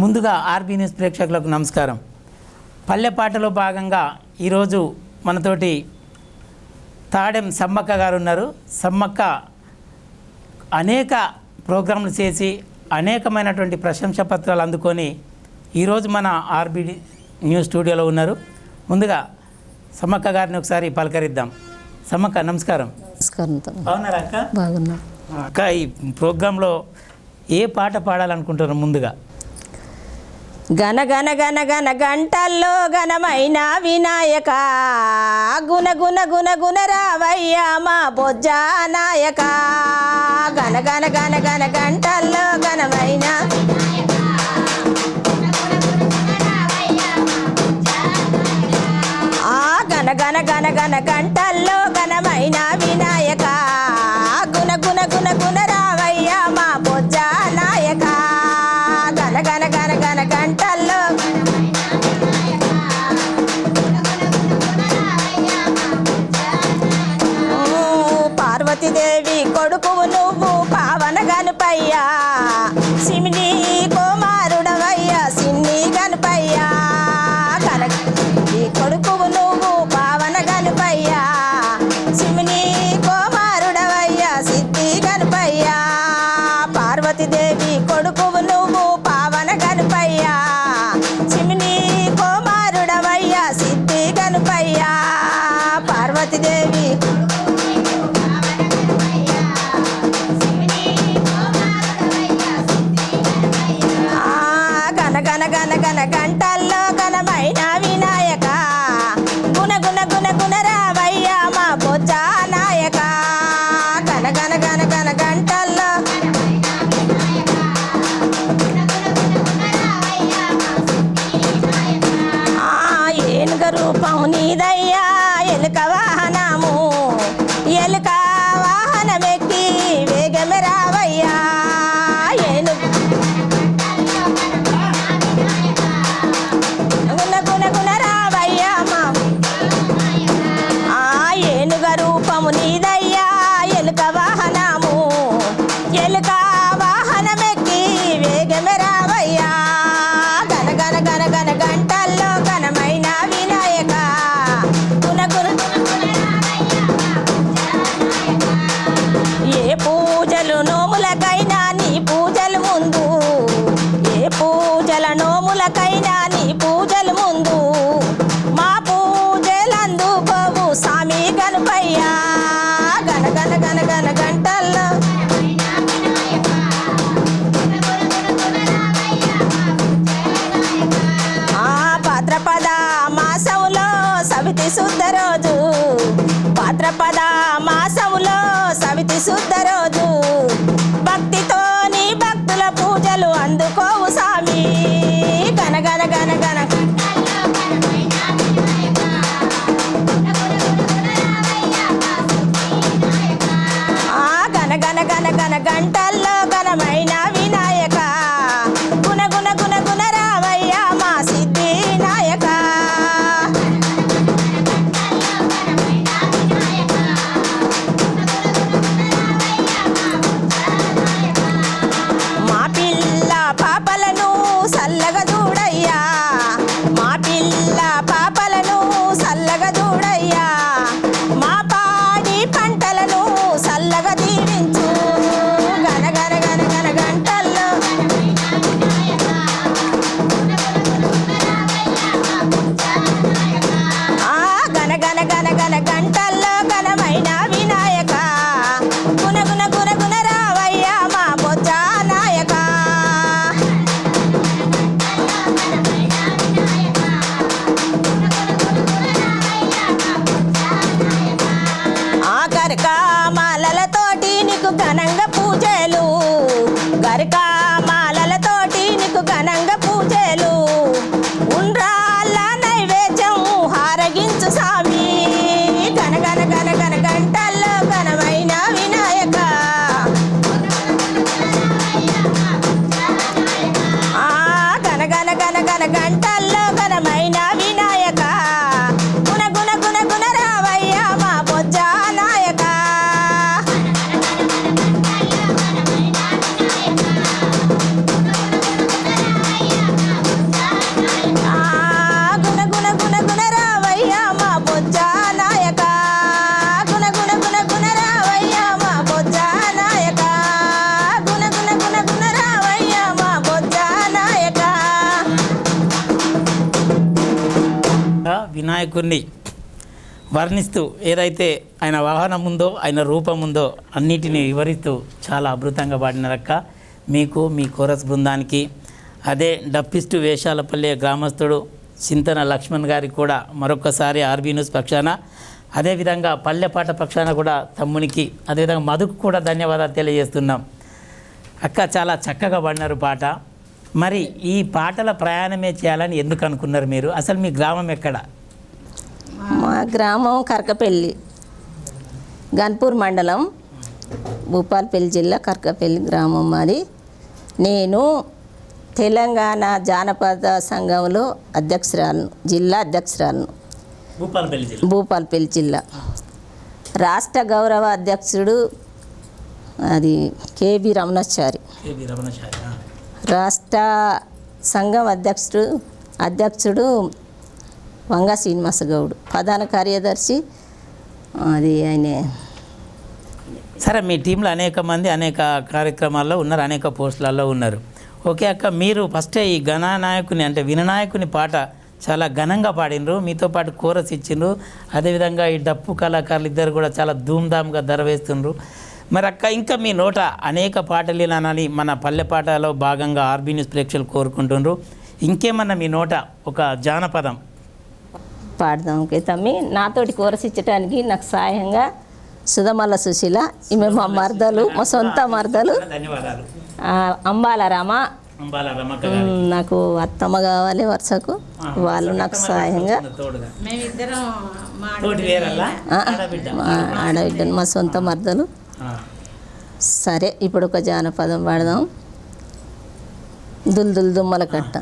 ముందుగా RB news ప్రేక్షకులకు నమస్కారం. పల్లె పాటలో భాగంగా ఈరోజు మనతోటి తాడెం సమ్మక్క గారు ఉన్నారు. సమ్మక్క అనేక ప్రోగ్రాంలు చేసి అనేకమైనటువంటి ప్రశంసా పత్రాలు అందుకొని ఈరోజు మన ఆర్బీ న్యూస్ స్టూడియోలో ఉన్నారు. ముందుగా సమ్మక్క గారిని ఒకసారి పలకరిద్దాం. సమ్మక్క నమస్కారం. నమస్కారం. బాగున్నారా అక్క? బాగున్నా అక్క. ఈ ప్రోగ్రాంలో ఏ పాట పాడాలనుకుంటున్నారు? ముందుగా గన గన గన గన గంటల్లో ఘనమైన వినాయక గుణ గుణ గుణ గుణ రావయ్య మా బొజ్జ నాయక. గన గన గన గన గంటల్లో ఘనమైన గన గన గన గన గంటల్లో ఘనమైన వినాయక గుణ గుణ గుణ గుణ రావయ్య మా బొజ్జ నాయక. గన గన గన గన గంటల్లో పార్వతీదేవి కొడుకువు నువ్వు పావన గణపయ్యా, సిమిని కుమారుడవయ్యా సిన్ని గణపయ్యా. ఈ కొడుకువు నువ్వు పావన గణపయ్యా, సిమిని కుమారుడవయ్యా సిద్ధి గణపయ్యా. పార్వతీదేవి కొడుకువు నువ్వు పావన గణపయ్యా, సిమిని కుమారుడవయ్యా సిద్ధి గణపయ్యా. పార్వతీదేవి గన గన గన గన గంటల్లో ఘనమైన వినాయక గుణ గుణ గుణ గుణ రావయ్య మా బొజ్జ నాయక. గన గన గన గన గంటల్లో ఏనుగ రూపం నీదయ్యా ఎలుక వాహనము, ఎలుక వాహనమెక్కి వేగమే రావయ్యా. ఏనుగు గుణ గుణ గుణ రావయ్యా మా ఏనుగ రూపము నీదయ్యా ఎలుక వాహనము, ఎలుక వాహనమెక్కి వేగమే రావయ్యా. గన గన గన గన గంటల్లో ఘనమైన వినాయక గుణ గుణ ఏ పూజలు నోములకైనా నీ పూజలు ముందు, ఏ పూజల నోములకైనా నీ పూజలు ముందు, మా పూజలందుకోవు స్వామి గణపయ్యా. గన గన గన గన గంటల్లో భాద్రపద మాసంలో సవితి శుద్ధ రోజు, భాద్రపద మాసంలో సవితి శుద్ధ రోజు, భక్తితో నీ భక్తుల పూజలు అందుకోవు స్వామి. గన గన గన గన గన గన గన గన గంటల్లో ఘనమైన వినాయక గుణ గుణ గుణ గుణ రావయ్య మా సిద్ధి నాయక. మా పిల్ల పాపల వినాయకుడిని వర్ణిస్తూ ఏదైతే ఆయన వాహనం ఉందో ఆయన రూపం ఉందో అన్నిటిని వివరిస్తూ చాలా అద్భుతంగా పాడినారక్క. మీకు మీ కోరస్ బృందానికి అదే డప్పిస్టు వేషాలపల్లె గ్రామస్తుడు చింతన లక్ష్మణ్ గారికి కూడా మరొకసారి ఆర్బీ న్యూస్ పక్షాన, అదేవిధంగా పల్లెపాట పక్షాన కూడా తమ్మునికి, అదేవిధంగా మధుకు కూడా ధన్యవాదాలు తెలియజేస్తున్నాం. అక్క చాలా చక్కగా పాడినారు పాట. మరి ఈ పాటల ప్రయాణమే చేయాలని ఎందుకు అనుకున్నారు మీరు? అసలు మీ గ్రామం ఎక్కడ? మా గ్రామం కరకపల్లి, గన్పూర్ మండలం, భూపాలపల్లి జిల్లా కరకపల్లి గ్రామం మాది. నేను తెలంగాణ జానపద సంఘంలో అధ్యక్షురాలను, జిల్లా అధ్యక్షురాలను, భూపాలపల్లి జిల్లా. రాష్ట్ర గౌరవ అధ్యక్షుడు అది కేబి రమణాచారి. రాష్ట్ర సంఘం అధ్యక్షుడు వంగ శ్రీనివాస గౌడ్. ప్రధాన కార్యదర్శి అది ఆయనే. సరే, మీ టీంలో అనేక మంది అనేక కార్యక్రమాల్లో ఉన్నారు, అనేక పోస్టులలో ఉన్నారు. ఓకే అక్క, మీరు ఫస్ట్ ఈ గణనాయకుని అంటే విననాయకుని పాట చాలా ఘనంగా పాడినరు, మీతో పాటు కోరస్ ఇచ్చిండ్రు, అదేవిధంగా ఈ డప్పు కళాకారులు ఇద్దరు కూడా చాలా ధూమ్ధామ్గా ధరవేస్తుండ్రు. మరి అక్క, ఇంకా మీ నోట అనేక పాటలు వినాలని మన పల్లె పాటలో భాగంగా ఆర్బీ న్యూస్ ప్రేక్షకులు కోరుకుంటుండ్రు. ఇంకేమన్నా మీ నోట ఒక జానపదం పాడదాం. ఓకే తమ్మి, నాతోటి కోరస్ ఇచ్చడానికి నాకు సహాయంగా సుధమల్ల సుశీల, ఈమె మా మరదలు, మా సొంత మరదలు. ధన్యవాదాలు. అంబాల రామ, నాకు అత్తమ్మ కావాలి వరుసకు, వాళ్ళు నాకు సహాయంగా. ఆడబిడ్డను, మా సొంత మరదలు. సరే, ఇప్పుడు ఒక జానపదం పాడదాం. దుల్దుల్ దుమ్మల కట్ట.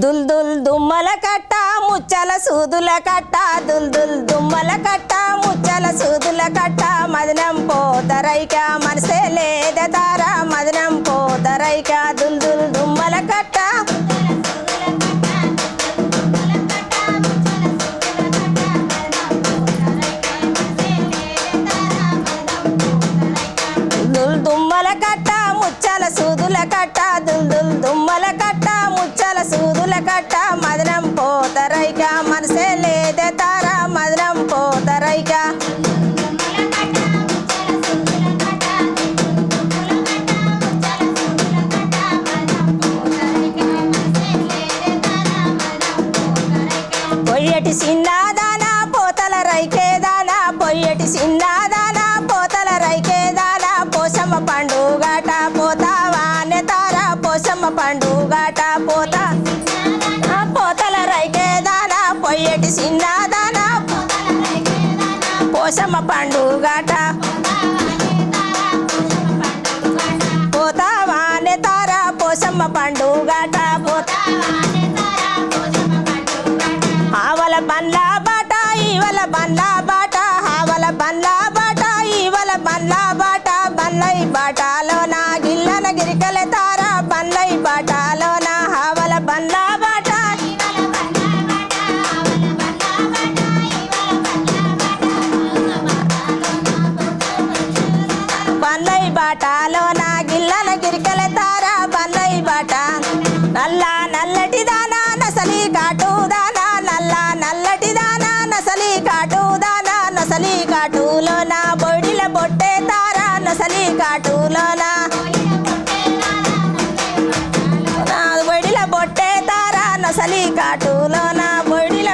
దుల్దుల్ దుమ్మల కట్ట ముచ్చల సూదుల కట్ట, దుల్దుల్ దుమ్మల కట్ట ముచ్చల సూదుల కట్ట, మదనం పోతరైక మనసే లేదతార, మదనం పోతరైక దుల్దుల్ దుమ్మల కట్ట. దుల్ దుమ్మల కట్ట ముచ్చల సూదుల కట్ట, దుల్దుల్ దుమ్మల కట్ట ముచ్చల సూదుల కట్ట, మదనం పోతరైక మనసే లేదే తార, మదనం పోతరైక. పొయ్యటి సిన్నాదానా పోతల రైకేదానా, పొయ్యటి సిన్నాదానా పోతల రైకేదానా, పోసమ్మ పండుగాట పోతావా నెతార, పోసమ్మ పండుగాట పోతా. పోతల రైకేదానా పొయ్యటి సిన్నాదానా, పోసమ్మ పండుగాట పోతావా నెతార, పోసమ్మ పండుగాట పోతా. ఆవల బండ్ల బాట ఈవల బండ్ల బాట, ఆవల బండ్ల బాట ఈవల బండ్ల బాట, బండ్లై బాటలోన గిల్లన గిరికలే తార, బండ్లై బాటలోన ఆవల బండ్ల బాట. బండ్లై బాటలోన గిల్లన గిరికలే తార, బండ్లై బాట. నల్ల నల్లటి దానా నసలి కాటు దానా, నల్ల నల్లటి దానా నసలి కాటు దానా, నసలి కాటులోన బొడిల బొట్టే తార, నసలి కాటులోన బొడిల బొట్టే తార, నసలి కాటులోన బొడిల.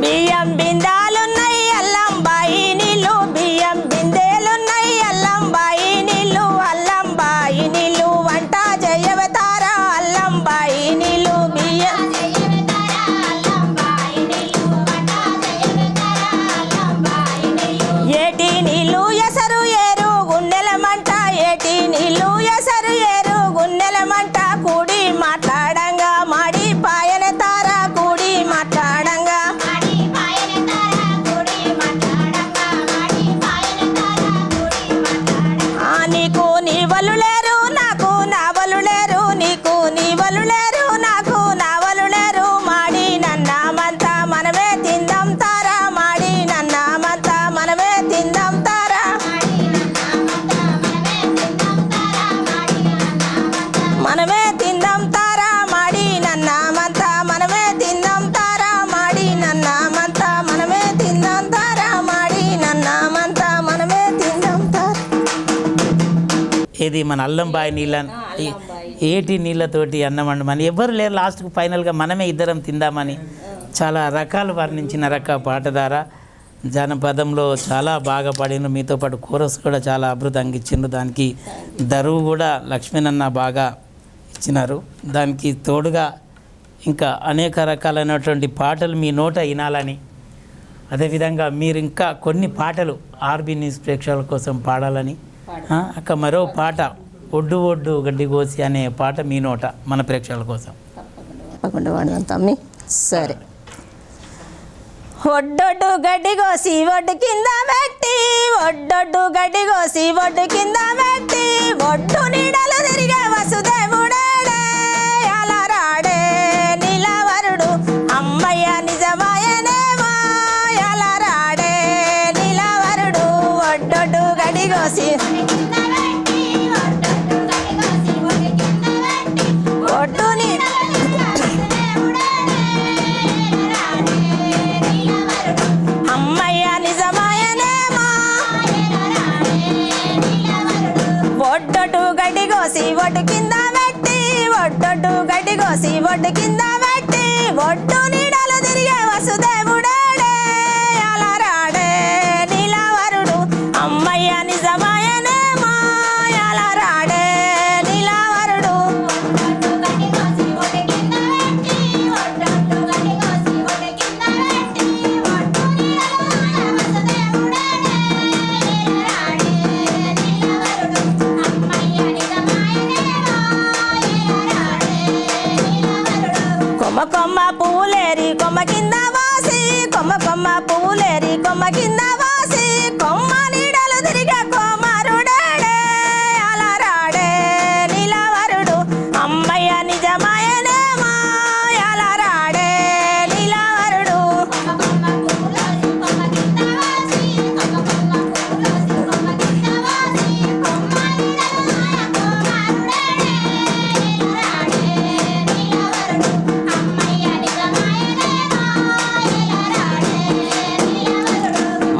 బియ్యం బిందాలున్నాయి అల్లం బాయి నీళ్ళు, బియ్యం బిందెలున్నాయి అల్లం బాయి నీళ్ళు, అల్లం బాయి నీళ్ళు వంట జయవతార, అల్లం బాయి నీళ్ళు బియ్యం. ఏటి నీళ్ళు ఎసరు ఏరు గుండెల మంట, ఏటి నీళ్ళు ఎసరు ఏరు గుండెల మంట, కూడి మాట్లాడంగా మాడి పాయన తార, కూడి మాట్లాడంగా. నీకు నీవలు లేరు నాకు నావలు లేరు, నీకు నీవలు లేరు నాకు నావలు లేరు, మాడి నన్నామంతా మనమే తిందాం తారా, మాడి నన్నామంతా మనమే తిందాం తారా, మనమే తిందాం తారా, ఏది మన అల్లంబాయి నీళ్ళ ఏటి నీళ్ళతోటి అన్నం వండమని ఎవరు లేరు, లాస్ట్కు ఫైనల్గా మనమే ఇద్దరం తిందామని చాలా రకాలు వర్ణించిన పాట ద్వారా జానపదంలో చాలా బాగా పాడిన. మీతో పాటు కోరస్ కూడా చాలా అద్భుతంగా ఇచ్చిండ్రు. దానికి దరువు కూడా లక్ష్మీనన్న బాగా ఇచ్చినారు. దానికి తోడుగా ఇంకా అనేక రకాలైనటువంటి పాటలు మీ నోట వినాలని, అదేవిధంగా మీరు ఇంకా కొన్ని పాటలు ఆర్బీ న్యూస్ ప్రేక్షకుల కోసం పాడాలని, అక్క మరో పాట ఒడ్డు ఒడ్డు గడ్డి కోసి అనే పాట మీ నోట మన ప్రేక్షకుల కోసం తప్పకుండా వాడదాం తమ్మి. సరే. ఒడ్డొడ్డు గడ్డి కోసి ఒడ్డు కింద పెట్టి, ఒడ్డొడ్డు గడ్డి కోసి ఒడ్డు కింద పెట్టి, ఒడ్డు నీడలు తిరిగే వసుదేవుడేడే అలా రాడే నీలవరుడు అమ్మయ్య నిజమాయనేమో అలా రాడే నీలవరుడు. ఒడ్డొడ్డు గడ్డి కోసి ఒడ్డు అమ్మయ్య నిజమాయనేమో ఒడ్డొడ్డు గడ్డి కోసి ఒడ్డు కింద పెట్టి, ఒడ్డొడ్డు గడ్డి కోసి ఒడ్డు కింద పెట్టి, ఒడ్డు నీడలు తిరిగే వసుదేవుడేడే అలా రాడే నీలవరుడు అమ్మయ్య నిజమాయనేమో అలా రాడే నీలవరుడు. కొమ్మ కొమ్మ పువ్వులేరి కొమ్మ కింద వాసి, కొమ్మ కొమ్మ పువ్వులేరి కొమ్మ కింద వాసి, కొమ్మ నీడలు తిరిగే కోమారుడేడే అలా రాడే నీలవరుడు అమ్మయ్య నిజమాయనేమో అలా రాడే నీలవరుడు.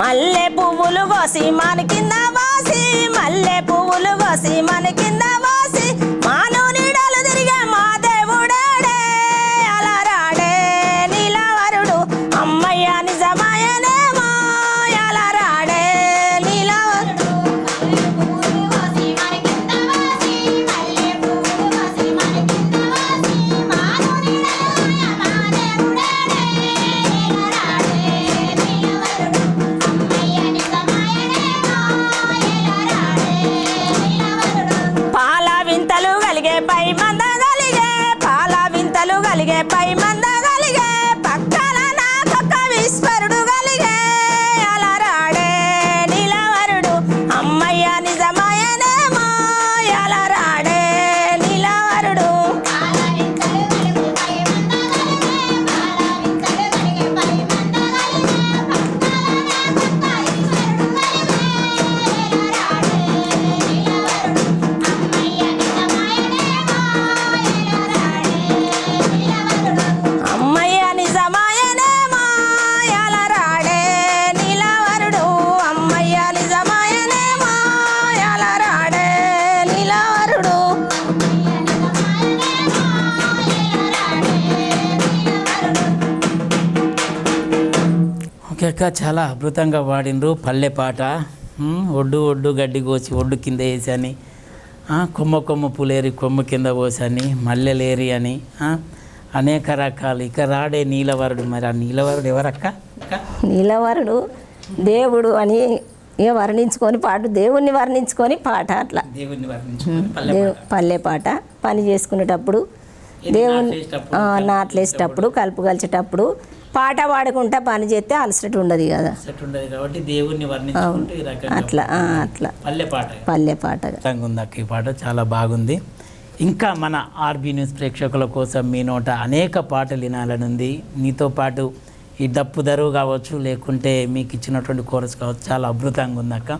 మల్లె పువ్వులు కోసి మన కింద వాసి, మల్లె పువ్వులు కోసి మన కింద వాసి, మాను నీడలు తిరిగే మా దేవుడేడే అలా రాడే నీలవరుడు అమ్మయ్య నిజమాయనేమో అలా రాడే నీలవరుడు. పాల వింతలు కలిగే పై మంద కలిగే, పాల వింతలు కలిగే పై మంద కలిగే, పక్కన నాకొక్క విశ్వరుడు కలిగే అలా రాడే నీలవరుడు అమ్మయ్య నిజమాయనేమో అలా రాడే నీలవరుడు. అమ్మయ్య నిజమాయనేమో అలా రాడే నీలవరుడు అమ్మయ్య నిజమాయనేమో అలా రాడే నీలవరుడు. ఓకే అక్క, చాలా అద్భుతంగా పాడిండ్రు పల్లె పాట. ఒడ్డు ఒడ్డు గడ్డి కోసి ఒడ్డు కింద వేసి అని, కొమ్మ కొమ్మ పులేరి కొమ్మ కింద పోసి అని, మల్లెలేరి అని అనేక రకాలు. ఇక రాడే నీలవరుడు. మరి ఆ నీలవరుడు ఎవరక్క? నీలవరుడు దేవుడు అని ఇక వర్ణించుకొని పాట, దేవుణ్ణి వర్ణించుకొని పాట అట్లా దేవుడిని వర్ణించుకొని పల్లె పాట. పని చేసుకునేటప్పుడు దేవుని నాట్లేసేటప్పుడు కలుపు కలిసేటప్పుడు పాట పాడుకుంటా పని చేస్తే అలసట ఉండదు కదా, ఉండదు కాబట్టి దేవుణ్ణి వర్ణించుకుంటూ ఈ రకంగా అట్లా అట్లా పల్లె పాట. పల్లె పాటగా ఉంది అక్క. ఈ పాట చాలా బాగుంది. ఇంకా మన ఆర్బీ న్యూస్ ప్రేక్షకుల కోసం మీ నోట అనేక పాటలు వినాలనుంది. మీతో పాటు ఈ డప్పు దరువు కావచ్చు, లేకుంటే మీకు ఇచ్చినటువంటి కోరస్ కావచ్చు, చాలా అద్భుతంగా ఉంది అక్క.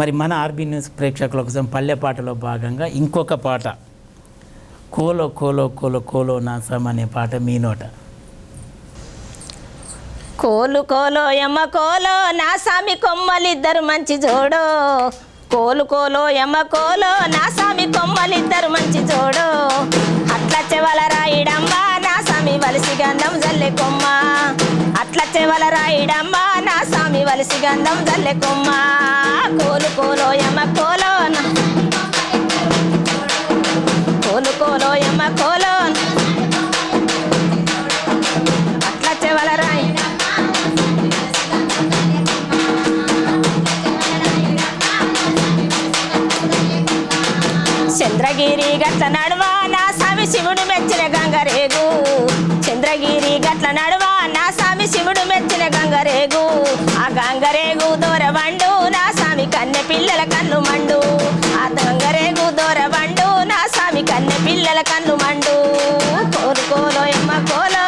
మరి మన ఆర్బీ న్యూస్ ప్రేక్షకుల కోసం పల్లె పాటలో భాగంగా ఇంకొక పాట కోలో కోలో కోలో కోలో నాసం అనే పాట మీ నోట. కోలు కోలో యమ్మ కోలో నా సామి కొమ్మలిద్దరు మంచి జోడో, కోలు కోలో ఎమ్మ కోలో నా సామి కొమ్మలిద్దరు మంచి జోడు అట్ల చెవల రాయిడమ్మ నా సామి వలసి గంధం జల్లె కొమ్మ అట్ల చెవల రాయిడమ్మ నా సామి వలసి గంధం జల్లె కొమ్మ కోలు కోలో ఎమ్మ కోలో కోలు కోలో ఎమ్మ కోలో అట్ల చెవల రాయి చంద్రగిరి గట్ల నడువ నా సామి శివుడు మెచ్చిన గంగరేగు చంద్రగిరి గట్ల నడువ నా సామి శివుడు మెచ్చిన గంగరేగు ఆ గంగరేగు దూరబండు నా సామి కన్నె పిల్లల కన్ను మండు ఆ గంగరేగు దూరబండు నా సామి కన్నె పిల్లల కన్ను మండు కోలు కోలో ఎమ్మ కోలో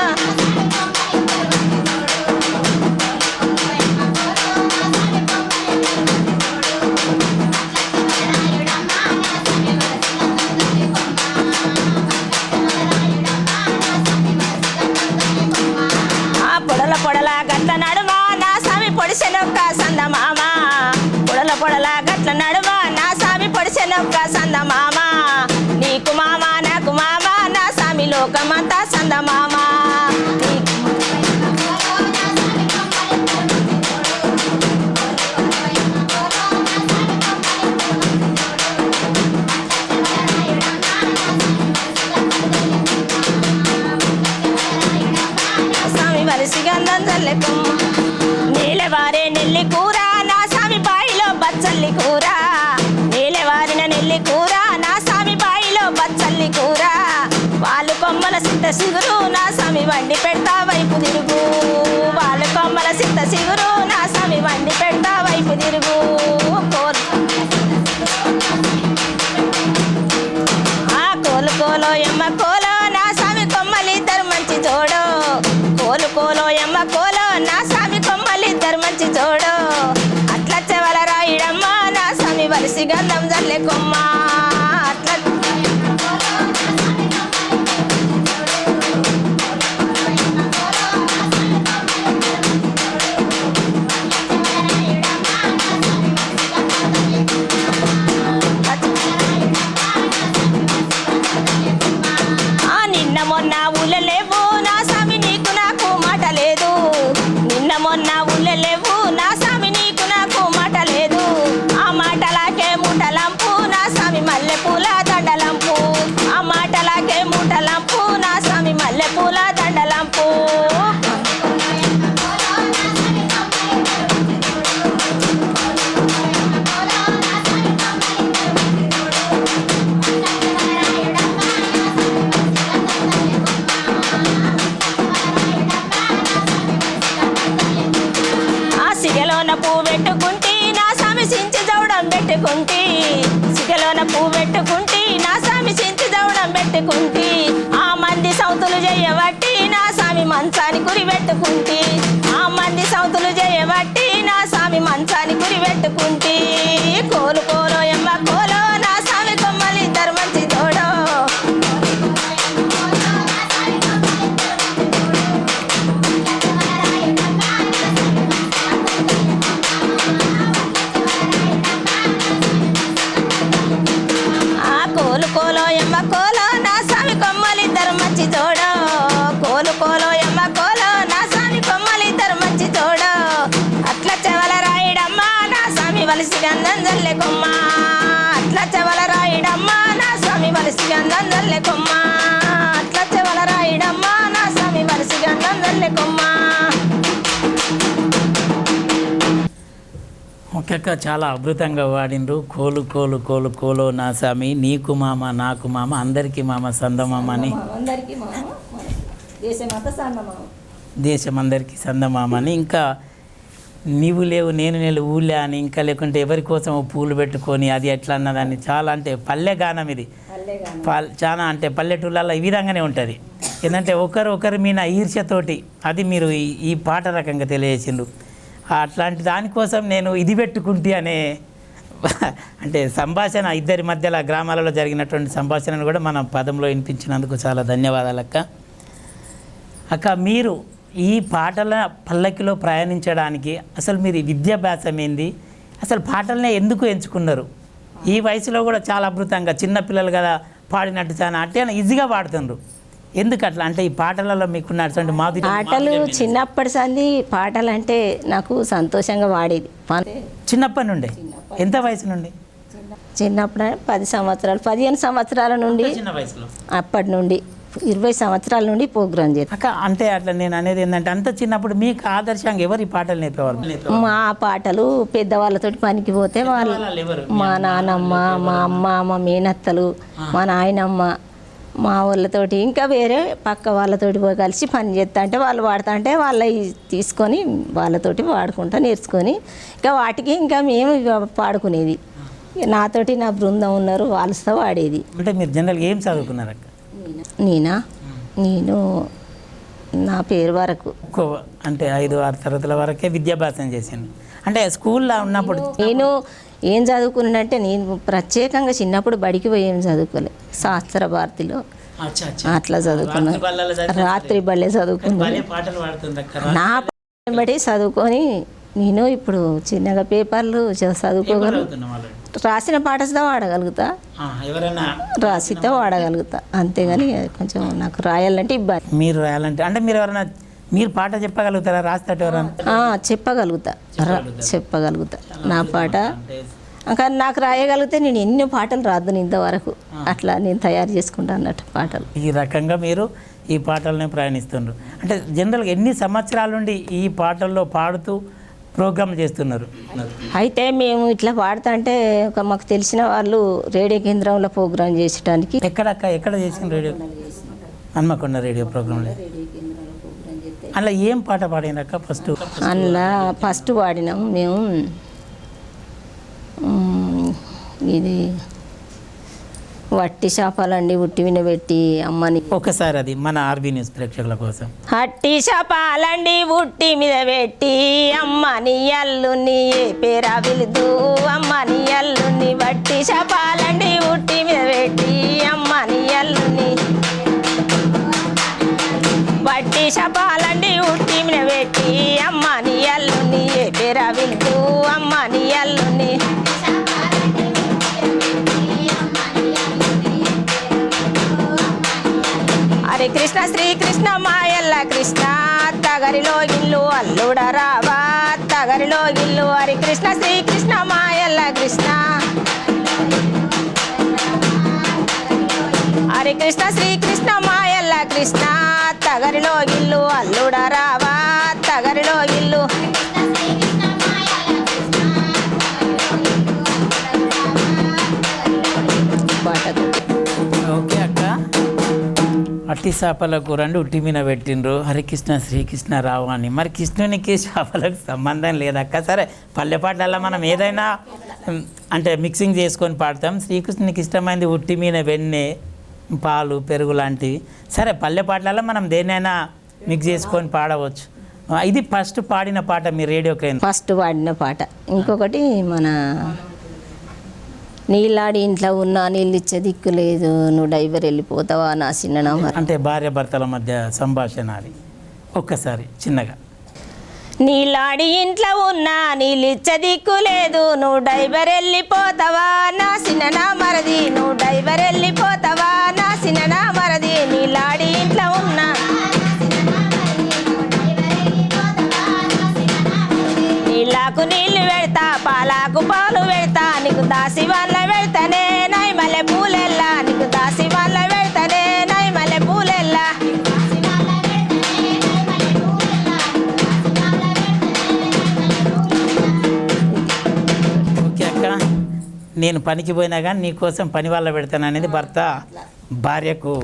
పొడల గట్ల నడువ నా సామి పొడిసెనొక్క సందమామ పొడల గట్ల నడువ నా సామి పొడిసెనొక్క సందమామ నీకు మామ నాకు మామ నా సామి లోకమంతా సందమామ గంధం జల్లె కొమ్మ నీలవారే నెల్లి కూర నా సామి బాయిలో బచ్చల్లి కూర నీలవారిన నెల్లి కూర నా సామి బాయిలో బచ్చల్లి కూర వాళ్ళు కొమ్మల సిట్ట సిగురు నా సామి వండి పెడతా వైపు తిరుగు వాళ్ళు కొమ్మల సిట్ట సిగురు నా సామి వండి పెడతా వైపు తిరుగు కోలు కోలో ఎమ్మ కోలో నా సామి కొమ్మలిద్దరు మంచి జోడు కోలు కోలో ఎమ్మ కోలో నా సామి కొమ్మలిద్దరు మంచి జోడు అట్ల చెవల రాయిడమ్మ నా సామి వలసి గంధం జల్లె కొమ్మ అట్ల నిన్న మొన్న ఊళ్ళలేవు నా సామి నీకు నాకు మాట లేదు నిన్న మొన్న ఊళ్ళలేవు నా సామి నీకు నాకు మాట లేదు ఆ మాటలాకే మూటలంపు నా సామి మల్లె పూల దండలంపు ఆ మాటలాకే మూటలంపు నా సామి మల్లె పూల దండలంపు సిగలోన పువ్వు పెట్టుకుంటే నా సామి సించి దౌడం పెట్టుకుంటే సిగలోన పువ్వు పెట్టుకుంటే నా సామి సించి దౌడం పెట్టుకుంటే ఆ మంది సౌతులు చేయబట్టి నా సామి మంచాని కురి పెట్టుకుంటే ఆ మంది సౌతులు చేయబట్టి నా సామి మంచాని కురి పెట్టుకుంటే కోలు కోలో ఎమ్మ కోలో నా సామి కొమ్మలిద్దరు మంచి తోడో కోలు కోలో ఎమ్మ కోలో నా సామి కొమ్మలిద్దరు మంచి జోడు కోలు కోలో ఎమ్మ కోలో నా సామి కొమ్మలిద్దరు మంచి జోడు అట్ల చెవల రాయిడమ్మ నా సామి వలసి గంధం జల్లె కొమ్మ అట్ల చెవల రాయిడమ్మ నా సామి వలసి గంధం జల్లె కొమ్మ అట్ల చెవల రాయిడమ్మ నా సామి వలసి గంధం జల్లె కొమ్మ ముఖ్యంగా చాలా అద్భుతంగా వాడిండ్రు కోలు కోలు కోలు కోలో నా సామి నీకు మామ నాకు మామ అందరికీ మామ సందమామ అని దేశమందరికీ సందమామ అని ఇంకా నీవు లేవు నేను నేను ఊళ్ళే అని ఇంకా లేకుంటే ఎవరి కోసం పూలు పెట్టుకొని అది ఎట్లా అన్నదాన్ని చాలా అంటే పల్లె గానం ఇది చాలా అంటే పల్లెటూళ్ళల్లో ఈ విధంగానే ఉంటుంది ఏంటంటే ఒకరి మీద ఈర్ష్యతోటి అది మీరు ఈ పాట రకంగా తెలియజేసిండ్రు అట్లాంటి దానికోసం నేను ఇది పెట్టుకుంటే అనే అంటే సంభాషణ ఇద్దరి మధ్యలో గ్రామాలలో జరిగినటువంటి సంభాషణను కూడా మన పదంలో వినిపించినందుకు చాలా ధన్యవాదాలు అక్క. అక్క మీరు ఈ పాటల పల్లకిలో ప్రయాణించడానికి అసలు మీరు విద్యాభ్యాసం ఏంది, అసలు పాటలనే ఎందుకు ఎంచుకున్నారు? ఈ వయసులో కూడా చాలా అద్భుతంగా చిన్నపిల్లలు కదా పాడినట్టు చాలా అంటే ఈజీగా పాడుతున్నారు. ఎందుకు అట్లా? అంటే ఈ పాటలలో మీకున్నటువంటి మాధుర్యం పాటలు చిన్నప్పటి సంది పాటలు అంటే నాకు సంతోషంగా పాడేది. చిన్నప్పటి నుండి ఎంత వయసు నుండి? చిన్నప్పుడు 10 సంవత్సరాలు 15 సంవత్సరాల నుండి, చిన్న వయసులో అప్పటి నుండి 20 సంవత్సరాల నుండి ప్రోగ్రాం చేస్తాను. అక్క అంటే అట్లా నేను అనేది ఏంటంటే అంత చిన్నప్పుడు మీకు ఆదర్శంగా ఎవరు ఈ పాటలు నేర్పేవారు? మా పాటలు పెద్దవాళ్ళతోటి పనికి పోతే వాళ్ళు, మా నానమ్మ, మా అమ్మ, మా మేనత్తలు, మా నాయనమ్మ, మా వాళ్ళతోటి ఇంకా వేరే పక్క వాళ్ళతోటి పోయి కలిసి పని చేస్తా అంటే వాళ్ళు పాడుతా అంటే వాళ్ళ తీసుకొని వాళ్ళతోటి పాడుకుంటా నేర్చుకొని ఇంకా వాటికి ఇంకా మేము ఇక పాడుకునేది. నాతోటి నా బృందం ఉన్నారు, వాళ్ళతో పాడేది. అంటే మీరు జనరల్గా ఏం చదువుకున్నారు అక్క? నేను నా పేరు వరకు ఎక్కువ అంటే 5-6 తరగతుల వరకే విద్యాభ్యాసం చేశాను. అంటే స్కూల్లో ఉన్నప్పుడు నేను ఏం చదువుకున్నానంటే నేను ప్రత్యేకంగా చిన్నప్పుడు బడికి పోయి ఏం చదువుకోలే. శాస్త్ర భారతిలో అట్లా చదువుకున్నాను. రాత్రి బళ్ళే చదువుకున్నాను. పాటలు పాడుతుంది నా బట్టి చదువుకొని నేను ఇప్పుడు చిన్నగా పేపర్లు చదువుకోగలను. రాసిన పాటతో వాడగలుగుతా, రాసితే వాడగలుగుతా, అంతేగాని కొంచెం నాకు రాయాలంటే ఇబ్బంది. మీరు రాయాలంటే అంటే మీరు ఎవరైనా మీరు పాట చెప్పగలుగుతారా? రాస్తాట ఎవరైనా? చెప్పగలుగుతా నా పాట. కానీ నాకు రాయగలిగితే నేను ఎన్నో పాటలు రాద్దును ఇంతవరకు. అట్లా నేను తయారు చేసుకుంటా అన్నట్టు పాటలు. ఈ రకంగా మీరు ఈ పాటలనే ప్రయాణిస్తున్నారు. అంటే జనరల్గా ఎన్ని సంవత్సరాల నుండి ఈ పాటల్లో పాడుతూ ప్రోగ్రామ్ చేస్తున్నారు? అయితే మేము ఇట్లా పాడుతా అంటే మాకు తెలిసిన వాళ్ళు రేడియో కేంద్రంలో ప్రోగ్రామ్ చేసడానికి. ఎక్కడ చేసిన రేడియో? హన్మకొండ రేడియో ప్రోగ్రాంలో. అలా ఏం పాట పాడినాక ఫస్ట్? అందులో ఫస్ట్ పాడినాం మేము ఇది వట్టి చేపలండి ఉట్టి వినబెట్టి అమ్మని. ఒకసారి అది మన ఆర్బీ న్యూస్ ప్రేక్షకుల కోసం. హట్టి చేపలండి ఉట్టి మీద పెట్టి అమ్మని అల్లుని ఏ పేరా విలుదు అమ్మని అల్లుని. వట్టి చేపలండి ఉట్టి మీద పెట్టి అమ్మని అల్లుని. వట్టి చేపలండి ఉట్టి మీద పెట్టి అమ్మని అల్లుని ఏ పేరా విలుదు అమ్మని అల్లుని. హరే కృష్ణ శ్రీకృష్ణ మాయల్ల కృష్ణ తగరిలో ఇల్లు అల్లుడ రావా తగరిలో ఇల్లు. హరి కృష్ణ శ్రీకృష్ణ మాయల్ల కృష్ణ. హరి కృష్ణ శ్రీకృష్ణ మాయల్ల కృష్ణ తగరిలో ఇల్లు అల్లుడ రావా తగరిలో ఇల్లు. ఓకే అక్క. అట్టి చేపలకు రండి ఉట్టి మీద పెట్టిండ్రు హరికృష్ణ శ్రీకృష్ణ రావు అని. మరి కృష్ణునికి చేపలకు సంబంధం లేదక్క. సరే పల్లె పాటలలో మనం ఏదైనా అంటే మిక్సింగ్ చేసుకొని పాడతాం. శ్రీకృష్ణునికి ఇష్టమైంది ఉట్టి మీద వెన్నె పాలు పెరుగు లాంటివి. సరే పల్లె పాటలలో మనం దేనైనా మిక్స్ చేసుకొని పాడవచ్చు. ఇది ఫస్ట్ పాడిన పాట మీ రేడియోకి? ఫస్ట్ పాడిన పాట. ఇంకొకటి మన నీళ్ళాడి ఇంట్లో ఉన్నా నీళ్ళు ఇచ్చే దిక్కు లేదు నువ్వు డైవర్ వెళ్ళిపోతావా నా చిన్న. అంటే భార్య భర్తల మధ్య సంభాషణ అది. ఒక్కసారి చిన్నగా. నీళ్ళాడి ఇంట్లో ఉన్నా నీళ్ళు ఇచ్చే దిక్కు లేదు నువ్వు డైవర్ వెళ్ళిపోతావా నా చిన్న మరది. నువ్వు డైవర్ వెళ్ళిపోతావా నా చిన్న మరది. నీళ్ళాడి ఇంట్లో ఉన్నా నీళ్ళకు నీళ్ళు పెడతా పాలకు పాలు పెడతా నీకు దాసి వాళ్ళ పెడతానే నై మల్లె పూలెల్లా. నీకు దాసి వాళ్ళ పెడతానే నై మల్లె పూలెల్లా. ఓకే అక్క. నేను పనికి పోయినా కానీ నీకోసం పని వాళ్ళ పెడతాను అనేది భర్త భార్యకు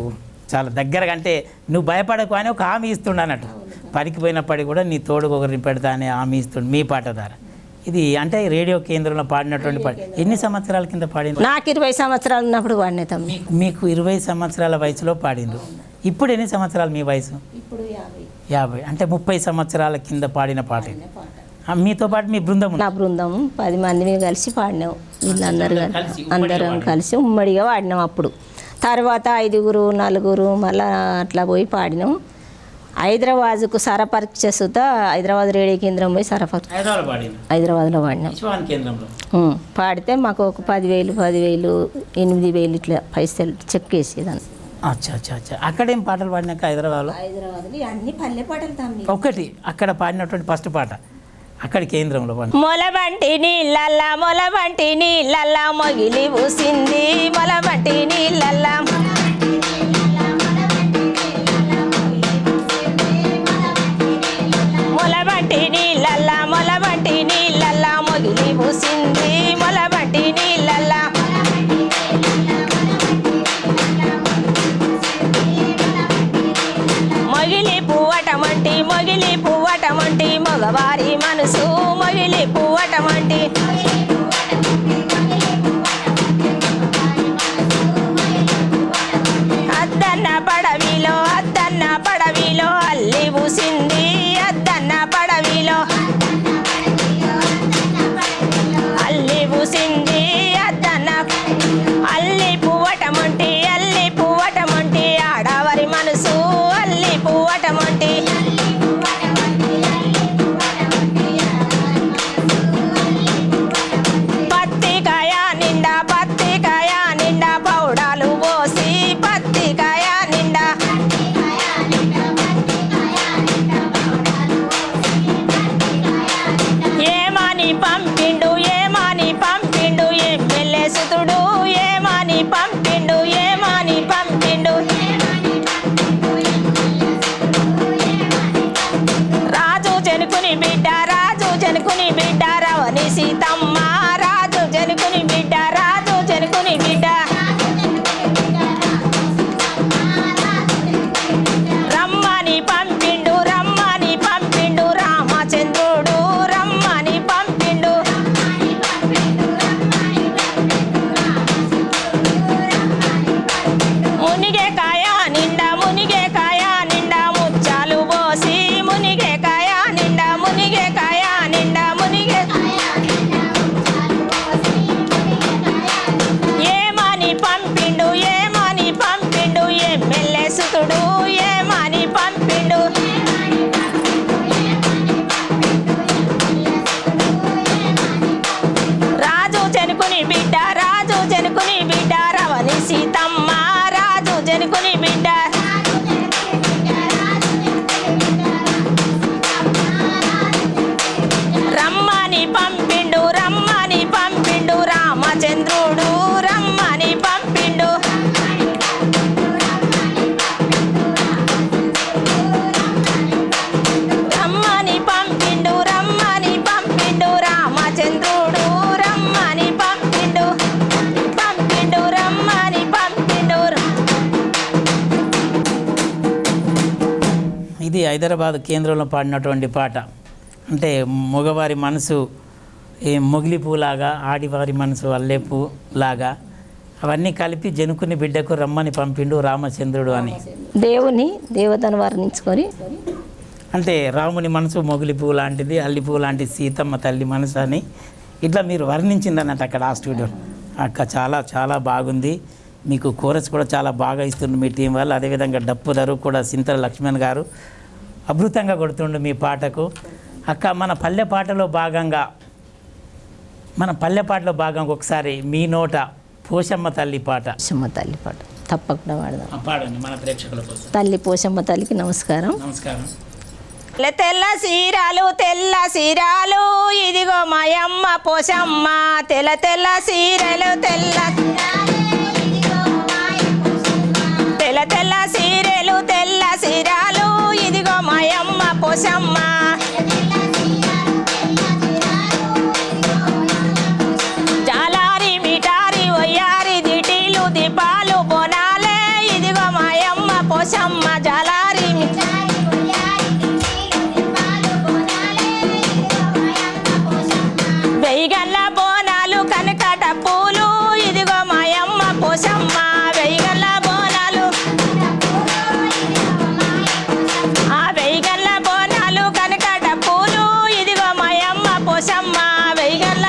చాలా దగ్గరగా. అంటే నువ్వు భయపడకు అని ఒక హామీ ఇస్తుండ అన్నట్టు. పనికి పోయినప్పటికీ కూడా నీ తోడుకు ఒకరిని పెడతా అని హామీ ఇస్తుండు మీ పాట ద్వారా. ఇది అంటే రేడియో కేంద్రంలో పాడినటువంటి పాట. ఎన్ని సంవత్సరాల కింద పాడింది? నాకు 20 సంవత్సరాలు ఉన్నప్పుడు పాడిన తమ్మి. మీకు 20 సంవత్సరాల వయసులో పాడిండ్రు. ఇప్పుడు ఎన్ని సంవత్సరాలు మీ వయసు? ఇప్పుడు 50. అంటే 30 సంవత్సరాల కింద పాడిన పాట. మీతో పాటు మీ బృందం? నా బృందం 10 మంది కలిసి పాడినాం. వీళ్ళందరూ అందరం కలిసి ఉమ్మడిగా పాడినాం. అప్పుడు తర్వాత 5 4 మళ్ళీ అట్లా పోయి పాడినాం. హైదరాబాద్కు సరపరీక్ష సుత హైదరాబాద్ రేడియో కేంద్రం పోయి హైదరాబాద్లో పాడినాం. పాడితే మాకు ఒక 10,000 8,000 ఇట్లా పైసలు చెక్ వేసేదాన్ని. అచ్చా అచ్చా అచ్చా. అక్కడేం పాటలు పాడినాక హైదరాబాద్లో అన్ని పల్లె పాటలు తమ్మి. ఒకటి అక్కడ పాడినటువంటి ఫస్ట్ పాట అక్కడి కేంద్రంలో పాడి మొలబంటి నీళ్ళల్లా మొగిలి ఊసింది మొలబంటి నీళ్ళల్లా మొలబంటి నీళ్ళల్లా మొగిలి ఊసింది మొలబంటి నీళ్ళల్లా మొగిలి పువ్వటమంటి మగవారి మనసు మొగిలి పువ్వటమంటి అద్దన్న పడవిలో అల్లి ఊసింది అద్దన్న పడవిలో అల్లి ఊసింది అద్దన్న అల్లి పువ్వటమంటి ఆడవారి మనసు అల్లి పువ్వటమంటి పత్తికాయ నిండా పౌడాలు పోసి పత్తికాయ నిండా ఏమని పంపిండు ఎమ్మెల్యే సుతుడు ఏమని పంపిండు రాజు జనుకుని బిడ్డ రవని సీతమ్మ రాజు జనుకుని బిడ్డ రమ్మని పంపిండు రామచంద్రుడు రమ్మని పంపిండు మునిగే కాయ నిండా ముచ్చాలు పోసి మునిగే కాయ నిండా ఏమని పంపిండు ఎమ్మెల్యే సుతుడు ఏమని పంపిండు రాజు జనుకుని బిడ్డ రవని సీతమ్మ రాజు జనుకుని బిడ్డ రమ్మని పంపిండు రామచంద్రుడు రమ్మని పంపిండు రామచంద్రుడు రమ్మని పంపిండు ఇది హైదరాబాద్ కేంద్రంలో పాడినటువంటి పాట. అంటే మగవారి మనసు మొగిలి పూలాగా ఆడివారి మనసు అల్లేపు లాగా అవన్నీ కలిపి జనుకుని బిడ్డకు రమ్మని పంపిండు రామచంద్రుడు అని దేవతను వర్ణించుకొని అంటే రాముని మనసు మొగిలి పువ్వు లాంటిది అల్లి పువ్వు లాంటి సీతమ్మ తల్లి మనసు అని ఇట్లా మీరు వర్ణించిందన్నట్టు అక్కడ ఆ స్టూడియో అక్క చాలా చాలా బాగుంది. మీకు కోరస్ కూడా చాలా బాగా ఇస్తుంది మీ టీం వాళ్ళు. అదేవిధంగా డప్పుదారు కూడా సింతల లక్ష్మణ్ గారు అద్భుతంగా కొడుతుండు మీ పాటకు. అక్క మన పల్లె పాటలో భాగంగా ఒకసారి మీ నోట పోషమ్మ తల్లి పాట తప్పకుండా పాడదాం. పాడండి మన ప్రేక్షకుల కోసం. తల్లి పోషమ్మ తల్లికి నమస్కారం. తెల్ల సీరాలు ఇదిగో మాయమ్మ పోషమ్మ తెల్ల సీరలు తెల్ల సీరాలు ఇదిగో మాయమ్మ పోషమ్మ జాలారి మిటారి ఒయ్యారి దిటీలు దీపాలు బోనాలే ఇదిగో మాయమ్మ పోషమ్మ జాలారి వెయ్యిగల్ల బోనాలు కనకట పూలు ఇదిగో మాయమ్మ పోషమ్మ వెయ్యిగల్ల బోనాలు కనకట పూలు ఇదిగో మాయమ్మ పోషమ్మ వెయ్యిగల్ల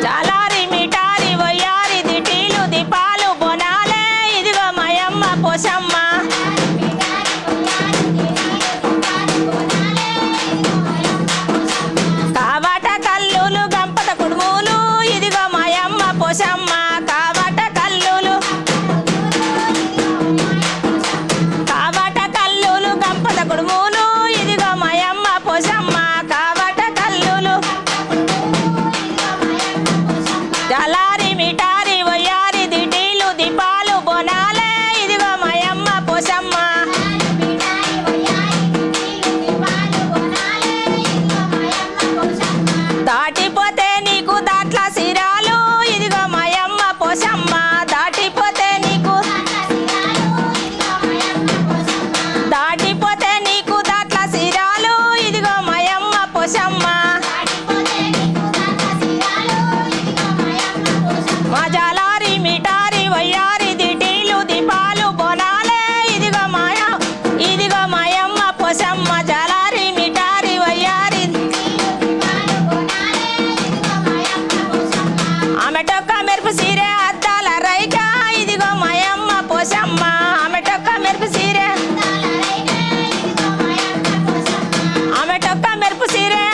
జాలారి మిటారి ఒయ్యారి దిటీలు దీపాలు బోనాలే పోషమ్మ కావట కల్లులు గంపద కుడుములు ఇదిగో మాయమ్మ పోషమ్మ కావట కల్లులు జలారి మిటారి వయ్యారి దిటీలు దీపాలు బోనాలే ఇదిగో మాయమ్మ పోషమ్మ దాటిపోతే నీకు దాట్ల సిరాలు ఇదిగో మాయమ్మ పోషమ్మ దాటిపోతే నీకు దాట్ల సిరాలు ఇదిగో మాయమ్మ పోషమ్మ మా జాలారి మిటారి వయ్యారి దిటీలు దీపాలు బోనాలే ఇదిగో మాయమ్మ పోషమ్మ జాలారి మిటారి వయ్యారి ఆమెటొక్క మెరుపు సీరే అద్దాల రైక ఇదిగో మాయమ్మ పోషమ్మ ఆమెటొక్క మెరుపు సీరే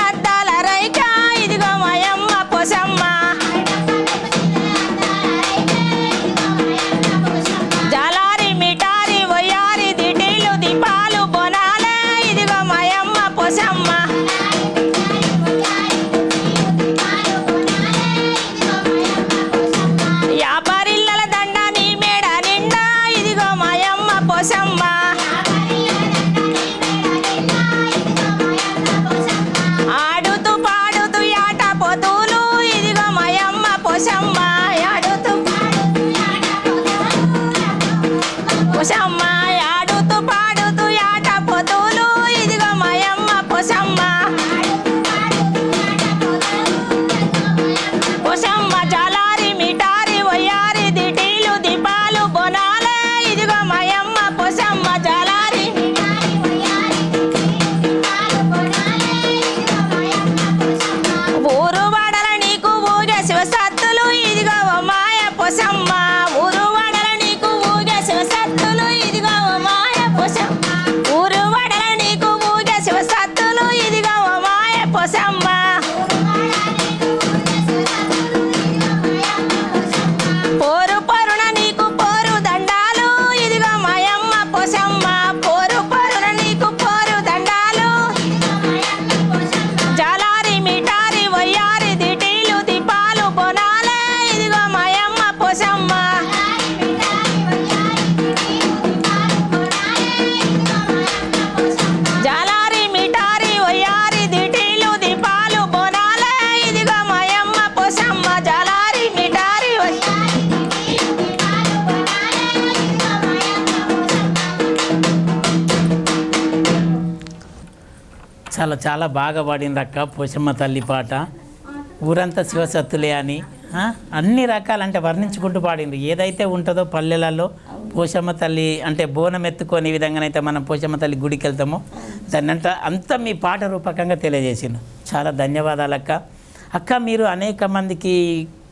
అద్దాల రైక ఇదిగో మాయమ్మ పోషమ్మ జాలారి మిటారి వయ్యారి దిటీలు దీపాలు బోనాలే ఇదిగో మాయమ్మ పోషమ్మ యాపారిల్లల దండ నీ మేడ నిండా ఇదిగో మాయమ్మ పోషమ్మ ఆడుతూ పాడుతూ యాట పొతులు ఇదిగో మాయమ్మ పోషమ్మ ఆడుతూ పాడుతూ యాట పొతులు ఇదిగో మాయమ్మ పోషమ్మ జాలారి మిటారి వయ్యారి దిటీలు దీపాలు బోనాలే ఇదిగో మాయమ్మ పోషమ్మ జాలారి ఊరు వాడల నీకు ఊగే శివసత్తులు ఇదిగో మాయ పోషమ్మ ఊరు వాడల నీకు ఊగే శివసత్తులు ఇదిగో మాయ పోషమ్మ ఊరు వాడల నీకు ఊగే శివసత్తులు ఇదిగో మాయ పోషమ్మ పోరు పరుణ నీకు పోరు దండాలు ఇదిగో మాయమ్మ పోషమ్మ పోరు పరుణ నీకు పోరు దండాలు జాలారి మిటారి వయ్యారి దిటీలు దీపాలు బోనాలే ఇదిగో మాయమ్మ పోషమ్మ జాలారి మిటారి వయ్యారి దిటీలు దీపాలు బోనాలే ఇదిగో మాయమ్మ పోషమ్మ జాలారి మిటారి చాలా బాగా పాడింది అక్క పోషమ్మ తల్లి పాట. ఊరంతా శివసత్తులే అని అన్ని రకాలంటే వర్ణించుకుంటూ పాడింది. ఏదైతే ఉంటుందో పల్లెలలో పోషమ్మ తల్లి అంటే బోనం ఎత్తుకొని ఈ విధంగానైతే మనం పోషమ్మ తల్లి గుడికి వెళ్తామో దాన్ని అంతా మీ పాట రూపకంగా తెలియజేసిండు. చాలా ధన్యవాదాలు అక్క. అక్క మీరు అనేక మందికి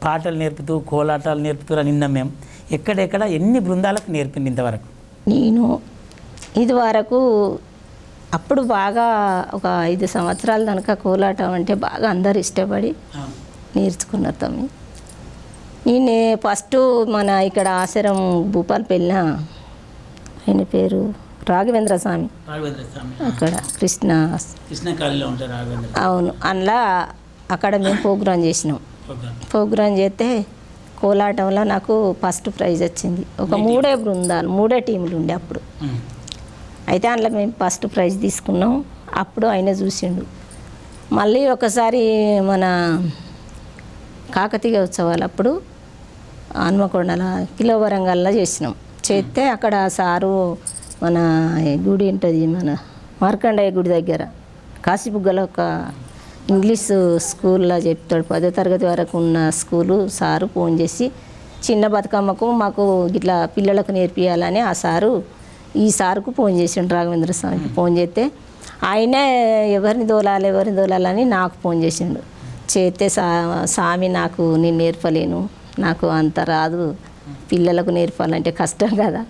పాటలు నేర్పుతూ కోలాటాలు నేర్పుతూ నిన్న మేము ఎక్కడెక్కడ ఎన్ని బృందాలకు నేర్పింది ఇంతవరకు? నేను ఇదివరకు అప్పుడు బాగా ఒక 5 సంవత్సరాల దాకా కోలాటం అంటే బాగా అందరు ఇష్టపడి నేర్చుకున్నారు తమ్మి. నేను ఫస్ట్ మన ఇక్కడ ఆశ్రమం భూపాలపల్లిన ఆయన పేరు రాఘవేంద్ర స్వామి అక్కడ కృష్ణకాళీలో ఉంటారు రాఘవేంద్ర. అవును అందులో అక్కడ మేము ప్రోగ్రాం చేసినాం. ప్రోగ్రాం చేస్తే కోలాటంలో నాకు ఫస్ట్ ప్రైజ్ వచ్చింది. ఒక 3 బృందాలు 3 టీములు ఉండే అప్పుడు. అయితే అందులో మేము ఫస్ట్ ప్రైజ్ తీసుకున్నాం. అప్పుడు ఆయన చూసిండు. మళ్ళీ ఒకసారి మన కాకతీయ ఉత్సవాలు అప్పుడు హన్మకొండల కిలో వరంగల్లో చేసినాం. చేస్తే అక్కడ సారు మన గుడి ఉంటుంది మన మార్కండయ్య గుడి దగ్గర కాశీబుగ్గలో ఒక ఇంగ్లీష్ స్కూల్లో చెప్తాడు. 10వ తరగతి వరకు ఉన్న స్కూలు సారు ఫోన్ చేసి చిన్న బతుకమ్మకు మాకు ఇట్లా పిల్లలకు నేర్పియాలని ఆ సారు ఈ సారుకు ఫోన్ చేసిండు. రాఘవేంద్ర స్వామికి ఫోన్ చేస్తే ఆయనే ఎవరిని దోలాలని నాకు ఫోన్ చేసిండు. చేస్తే స్వామి నాకు నేను నేర్పలేను, నాకు అంత రాదు, పిల్లలకు నేర్పాలంటే కష్టం కదా.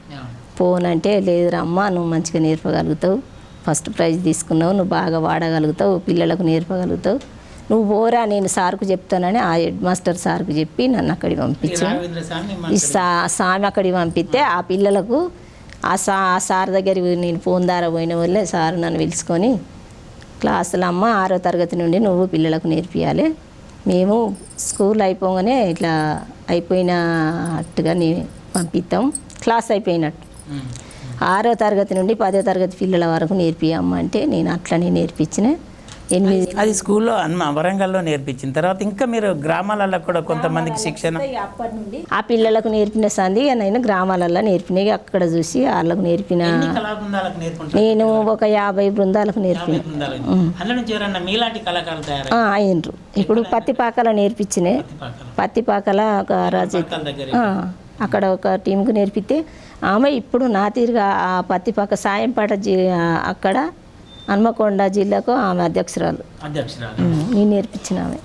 ఫోన్ అంటే లేదురమ్మా నువ్వు మంచిగా నేర్పగలుగుతావు, ఫస్ట్ ప్రైజ్ తీసుకున్నావు, నువ్వు బాగా వాడగలుగుతావు, పిల్లలకు నేర్పగలుగుతావు, నువ్వు పోరా నేను సార్కు చెప్తానని ఆ హెడ్ మాస్టర్ సార్కు చెప్పి నన్ను అక్కడికి పంపించాను. రాఘవేంద్ర స్వామి ఈ స్వామి అక్కడికి పంపిస్తే ఆ పిల్లలకు ఆ సార్ దగ్గరికి నేను ఫోన్ ద్వారా పోయిన వల్లే సార్ నన్ను పిలుచుకొని క్లాసులు అమ్మ 6వ తరగతి నుండి నువ్వు పిల్లలకు నేర్పియాలి, మేము స్కూల్ అయిపోగానే ఇట్లా అయిపోయినట్టుగా పంపిస్తాం, క్లాస్ అయిపోయినట్టు 6వ తరగతి నుండి 10వ తరగతి పిల్లల వరకు నేర్పియమ్మ అంటే నేను అట్లనే నేర్పించిన. 8 అది స్కూల్లో వరంగల్లో నేర్పించిన తర్వాత ఇంకా మీరు గ్రామాలలో కూడా కొంతమందికి శిక్షణ అప్పటి నుండి ఆ పిల్లలకు నేర్పిన సంది నేను గ్రామాలలో నేర్పిన, అక్కడ చూసి వాళ్ళకు నేర్పిన. కళాబృందాలకు నేర్పుకుంటారు నేను ఒక 50 బృందాలకు నేర్పిన. అందులో నుంచి ఎవరన్నా మీలాంటి కళాకారులు తయారు అయినరు. ఇప్పుడు పత్తిపాకల నేర్పించిన, పత్తిపాకల ఒక రాజు అక్కడ ఒక టీంకు నేర్పితే ఆమె ఇప్పుడు నా తీరుగా ఆ పత్తిపాక సాయంపాట అక్కడ హన్మకొండ జిల్లాకు ఆమె అధ్యక్షురాలు నేను నేర్పించిన ఆమె.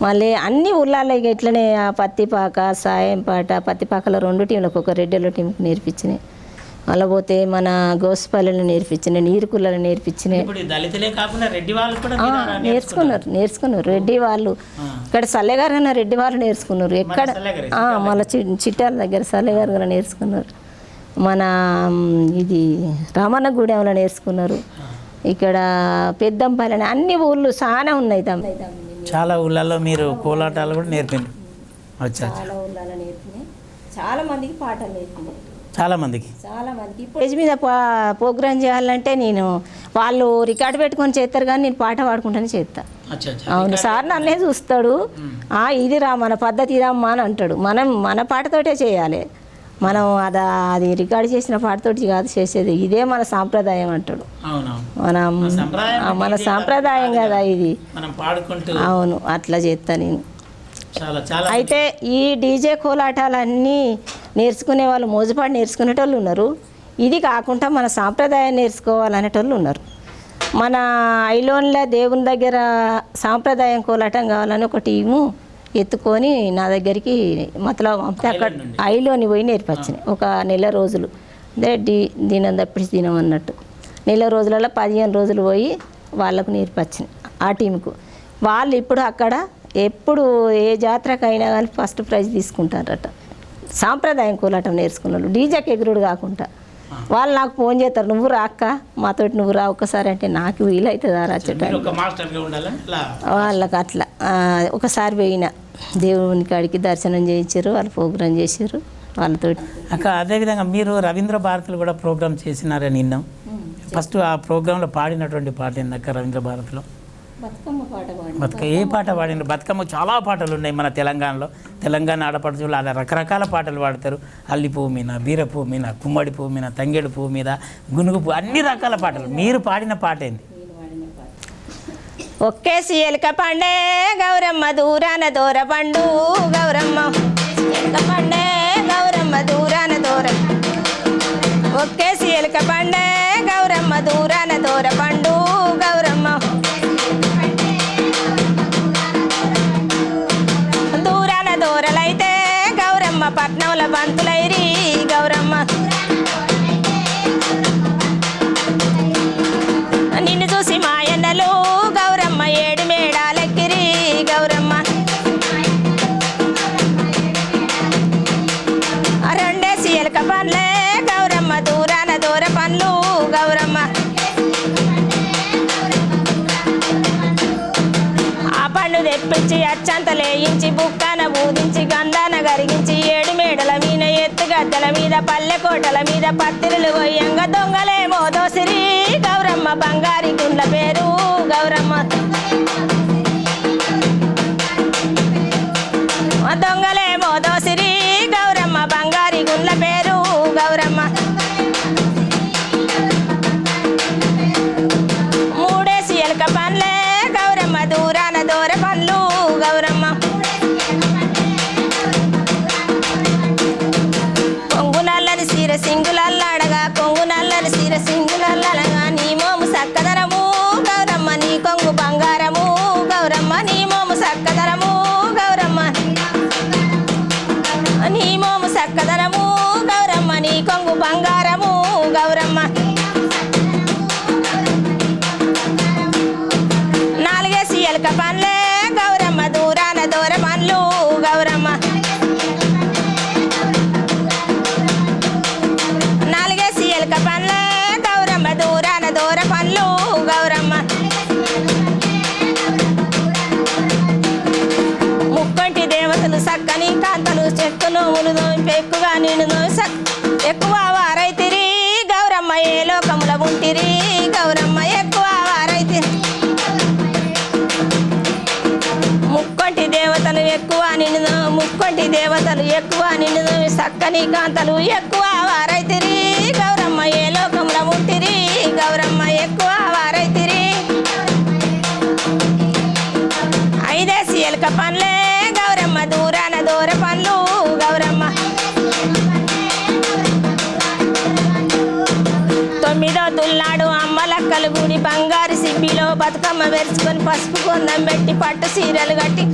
మళ్ళీ అన్ని ఊళ్ళల్లో ఇక ఇట్లనే ఆ పత్తిపాక సాయంపాట పత్తిపాకలో 2 టీంలకు ఒక రెడ్డిల టీంకి నేర్పించినాయి. అలా పోతే మన గోసుపల్లెలు నేర్పించిన, నీరుకుళ్ళని నేర్పించిన. నేర్చుకున్నారు రెడ్డి వాళ్ళు. ఇక్కడ సల్లెగారు అన్న రెడ్డి వాళ్ళు నేర్చుకున్నారు. ఎక్కడ మళ్ళీ చిట్టాల దగ్గర సల్లెగారు కూడా నేర్చుకున్నారు. మన ఇది రామన్నగూడెంలో నేర్చుకున్నారు. ఇక్కడ పెద్దంపల్లి అన్ని ఊళ్ళు చాలా ఉన్నాయి. చాలా ఊళ్ళలో మీరు కోలాటాలు కూడా నేర్పింది. చాలా ఊళ్ళలో నేర్పినాయి. చాలా మందికి పాటలు నేర్పినాయి. చాలా మందికి స్టేజ్ మీద ప్రోగ్రామ్ చేయాలంటే నేను వాళ్ళు రికార్డు పెట్టుకొని చేస్తారు కానీ నేను పాట పాడుకుంటానే చేస్తా. అవును సార్ నన్నే చూస్తాడు, ఇది రా మన పద్ధతి ఇదమ్మా అని అంటాడు. మన పాటతోటే చేయాలి, మనం అది రికార్డు చేసిన పాటతోటి కాదు చేసేది, ఇదే మన సాంప్రదాయం అంటాడు. మన సాంప్రదాయం కదా ఇది. అవును అట్లా చేస్తా నేను. అయితే ఈ డీజే కోలాటాలన్నీ నేర్చుకునే వాళ్ళు మోజుపాటు నేర్చుకునేటోళ్ళు ఉన్నారు. ఇది కాకుండా మన సాంప్రదాయం నేర్చుకోవాలనేటోళ్ళు ఉన్నారు. మన ఐలోన్లో దేవుని దగ్గర సాంప్రదాయం కోలాటం కావాలని ఒక టీము ఎత్తుకొని నా దగ్గరికి మతలో పంపితే అక్కడ ఐలోని పోయి నేర్పించినాయి. ఒక నెల రోజులు అదే దినం తప్పించి దినం అన్నట్టు నెల రోజులలో 15 రోజులు పోయి వాళ్ళకు నేర్పించినాయి ఆ టీంకు. వాళ్ళు ఇప్పుడు అక్కడ ఎప్పుడు ఏ జాతరకైనా కానీ ఫస్ట్ ప్రైజ్ తీసుకుంటారట. సాంప్రదాయం కోలాటం నేర్చుకున్నారు, డీజేకి ఎగురుడు కాకుండా. వాళ్ళు నాకు ఫోన్ చేస్తారు, నువ్వు రాక్క మాతోటి నువ్వు రా ఒక్కసారి అంటే నాకు వీలవుతుందా రాచడానికి. వాళ్ళకి అట్లా ఒకసారి పోయిన దేవుని కాడికి దర్శనం చేయించారు, వాళ్ళు ప్రోగ్రాం చేశారు వాళ్ళతోటి. అక్క అదేవిధంగా మీరు రవీంద్ర భారతిలో కూడా ప్రోగ్రామ్ చేసినారని విన్నాం. ఫస్ట్ ఆ ప్రోగ్రాంలో పాడినటువంటి పాట ఏందక్క రవీంద్ర భారతిలో? ఏ పాట పాడినారు? బతుకమ్మ చాలా పాటలు ఉన్నాయి మన తెలంగాణలో. తెలంగాణ ఆడపడుచులు అలా రకరకాల పాటలు పాడతారు. అల్లి పువ్వు మీద, బీర పువ్వు మీద, గుమ్మడి పువ్వు మీద, తంగేడు పువ్వు మీద, గునుగు పువ్వు, అన్ని రకాల పాటలు. మీరు పాడిన పాట ఏంది? ఒక్కేసి ఎలుక పండే గౌరమ్మ దూరాన దూర పండు గౌరమ్మ ఎలుక పండే గౌరమ్మ దూరాన దూర ఒక్కేసి ఎలుక పండే గౌరమ్మ దూరాన దూర పండు గౌరమ్మ దూరాన దూరలైతే గౌరమ్మ పట్నంల బంతులైరి గౌరమ్మ నిన్ను చూసి మాయన్నలు గౌరమ్మ 7 మేడాలెక్కిరి గౌరమ్మ రెండేసి ఎలుక పండ్లే గౌరమ్మ దూరాన దూర పండ్లు గౌరమ్మ ఆ పండు తెప్పించి అచ్చంత లేయించి బుక్కన బూదించి గంధాన గరిగించి 7 మేడల మీద ఎత్తుగద్దల మీద పల్లె కోటల మీద పత్తిరులు గొయ్యంగా దొంగలేమో దోసిరి గౌరమ్మ బంగారి గుండ్ల పేరు గౌరమ్మ దొంగలేమో దోసిరి గౌరమ్మ బంగారి గుండ్ల పేరు గౌరమ్మ మూడేసి ఎలుక పండ్లే గౌరమ్మ దూరాన దూర పండ్లు గౌరమ్మ కొంగు నల్లని సీర సింగులల్లాడగా కొంగు నల్లని సీర సింగులల్లడగా నీ మోము సక్కదనము గౌరమ్మ నీ కొంగు బంగారు దోములు దోమి పెక్కుగా నిన్ను దోమి ఎక్కువ వారైతిరి గౌరమ్మ ఏ లోకముల ఉంటిరి గౌరమ్మ ఎక్కువ వారైతిరి ముక్కొంటి దేవతలు ఎక్కువ నిన్ను ముక్కొంటి దేవతలు ఎక్కువ నిన్ను సక్కని కాంతలు ఎక్కువ వారైతిరి గౌరమ్మ ఏ లోకముల ఉంటిరి గౌరమ్మ ఎక్కువ వారైతిరి ఐదేసి ఎలక పనులే గౌరమ్మ దూరాన దూర పనులు గౌరమ్మ తొమ్మిదో తుల్లాడు అమ్మలక్కలు గుడి బంగారు సిబ్బిలో బతుకమ్మ వెరుచుకొని పసుపు కొందం పెట్టి పట్టు సీరలు కట్టి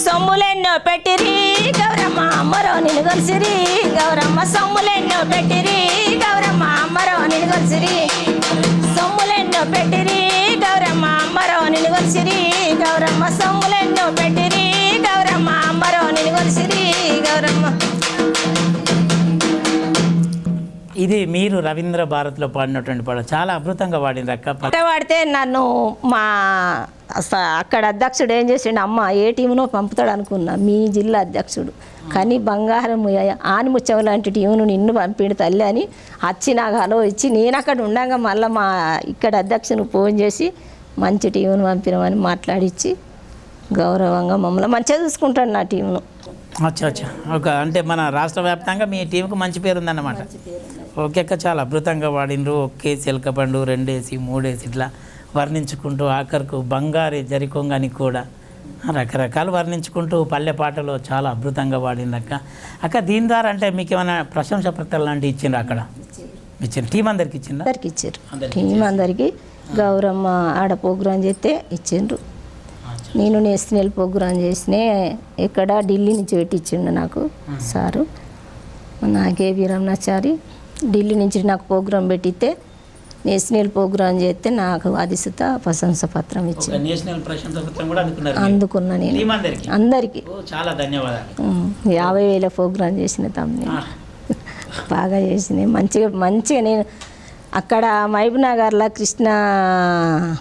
సొమ్ములెన్నో పెట్టిరి గౌరమ్మ అమ్మరో నిన్ను కొలిసిరి గౌరమ్మ సొమ్ములెన్నో పెట్టిరి గౌరమ్మ అమ్మరో నిన్ను కొలిసిరి సొమ్ములెన్నో పెట్టిరి గౌరమ్మ అమ్మరో నిన్ను కొలిసిరి గౌరమ్మ సొమ్ములెన్నో పెట్టిరి గౌరమ్మ అమ్మరో నిన్ను కొలిసిరి గౌరమ్మ. ఇది మీరు రవీంద్ర భారత్లో పాడినటువంటి పాట చాలా అద్భుతంగా పాడింది అక్క. పాట పాడితే నన్ను మా అక్కడ అధ్యక్షుడు ఏం చేసిండు, అమ్మ ఏ టీమునో పంపుతాడు అనుకున్నా, మీ జిల్లా అధ్యక్షుడు కానీ బంగారం ఆనిముత్యం లాంటి టీమును నిన్ను పంపిండు తల్లి అని వచ్చి నాకు హలో ఇచ్చి నేను అక్కడ ఉండగా మళ్ళీ మా ఇక్కడ అధ్యక్షునికి ఫోన్ చేసి మంచి టీమును పంపినామని మాట్లాడిచ్చి గౌరవంగా మమ్మల్ని మంచిగా చూసుకుంటాడు నా టీమును. అచ్చా అచ్చా ఒక అంటే మన రాష్ట్ర వ్యాప్తంగా మీ టీంకు మంచి పేరు ఉందన్నమాట. ఓకే అక్క, చాలా అద్భుతంగా వాడినరు. ఒక్కేసి ఎలకపండు, రెండేసి, మూడేసి ఇట్లా వర్ణించుకుంటూ ఆఖరికి బంగారు జరికొంగని కూడా రకరకాలు వర్ణించుకుంటూ పల్లె పాటలో చాలా అద్భుతంగా వాడింది అక్క. అక్క దీని ద్వారా అంటే మీకు ఏమైనా ప్రశంస పత్రాలు లాంటివి ఇచ్చిండ్రు అక్కడ? ఇచ్చిండ్రు టీం అందరికి ఇచ్చిండ్రు? అందరికి ఇచ్చారు, టీం అందరికి. గౌరమ్మ ఆడ ప్రోగ్రాం చేస్తే ఇచ్చిండ్రు. నేను నేషనల్ ప్రోగ్రాం చేసిన ఇక్కడ ఢిల్లీ నుంచి పెట్టించిండు నాకు సారు నా కేబీ రమణాచారి. ఢిల్లీ నుంచి నాకు ప్రోగ్రాం పెట్టితే నేషనల్ ప్రోగ్రాం చేస్తే నాకు అధిసుత ప్రశంస పత్రం ఇచ్చింది. అందుకున్నా నేను అందరికీ. చాలా ధన్యవాదాలు. 50,000 ప్రోగ్రాం చేసిన తమ్ముని బాగా చేసినాయి మంచిగా నేను అక్కడ మహబూబ్నగర్లో కృష్ణ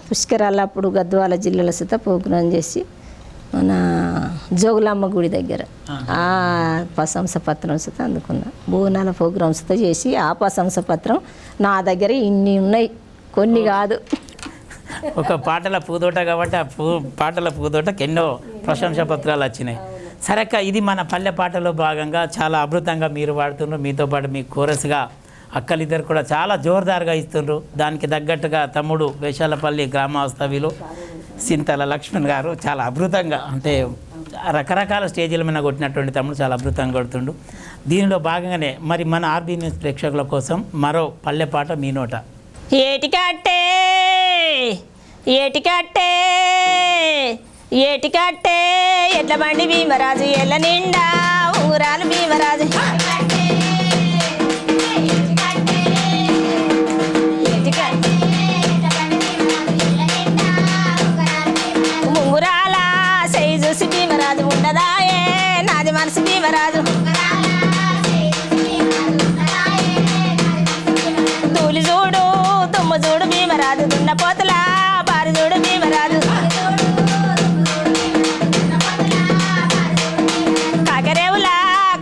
పుష్కరాలప్పుడు గద్వాల జిల్లాల సుత ప్రోగ్రాం చేసి మన జోగులమ్మ గుడి దగ్గర ఆ ప్రశంస పత్రం సుత అందుకున్నా. బోనాల ప్రోగ్రామ్స్ చేసి ఆ ప్రశంస పత్రం నా దగ్గర ఇన్ని ఉన్నాయి, కొన్ని కాదు. ఒక పాటల పూదోట కాబట్టి ఆ పాటల పూదోటకి ఎన్నో ప్రశంసా పత్రాలు వచ్చినాయి. సరే అక్క, ఇది మన పల్లె పాటలో భాగంగా చాలా అద్భుతంగా మీరు పాడుతున్నారు. మీతో పాటు మీ కోరస్గా అక్కలిద్దరు కూడా చాలా జోరుదారుగా ఇస్తున్నారు. దానికి తగ్గట్టుగా తమ్ముడు వేషాలపల్లి గ్రామవాస్తవ్యులు సింతల లక్ష్మణ్ గారు చాలా అద్భుతంగా అంటే రకరకాల స్టేజీల మీద కొట్టినటువంటి తమ్ముడు చాలా అద్భుతంగా కొడుతుండు. దీనిలో భాగంగానే మరి మన ఆర్బీ న్యూస్ ప్రేక్షకుల కోసం మరో పల్లె పాట మీ నోట. ఏటికట్టే ఏటికట్టే ఏటికట్టే ఎడ్ల బండి భీమరాజు ఎల్ల నిండా ఊరాలు భీమరాజు ముంగురాల సెయ్యి చూసి భీమరాజు ఉండదాయే నాది మనసు భీమరాజు తూలి చూడు తుమ్ము చూడు భీమరాజు దున్న పోతల బారి చూడు భీమరాజు కాకరేవుల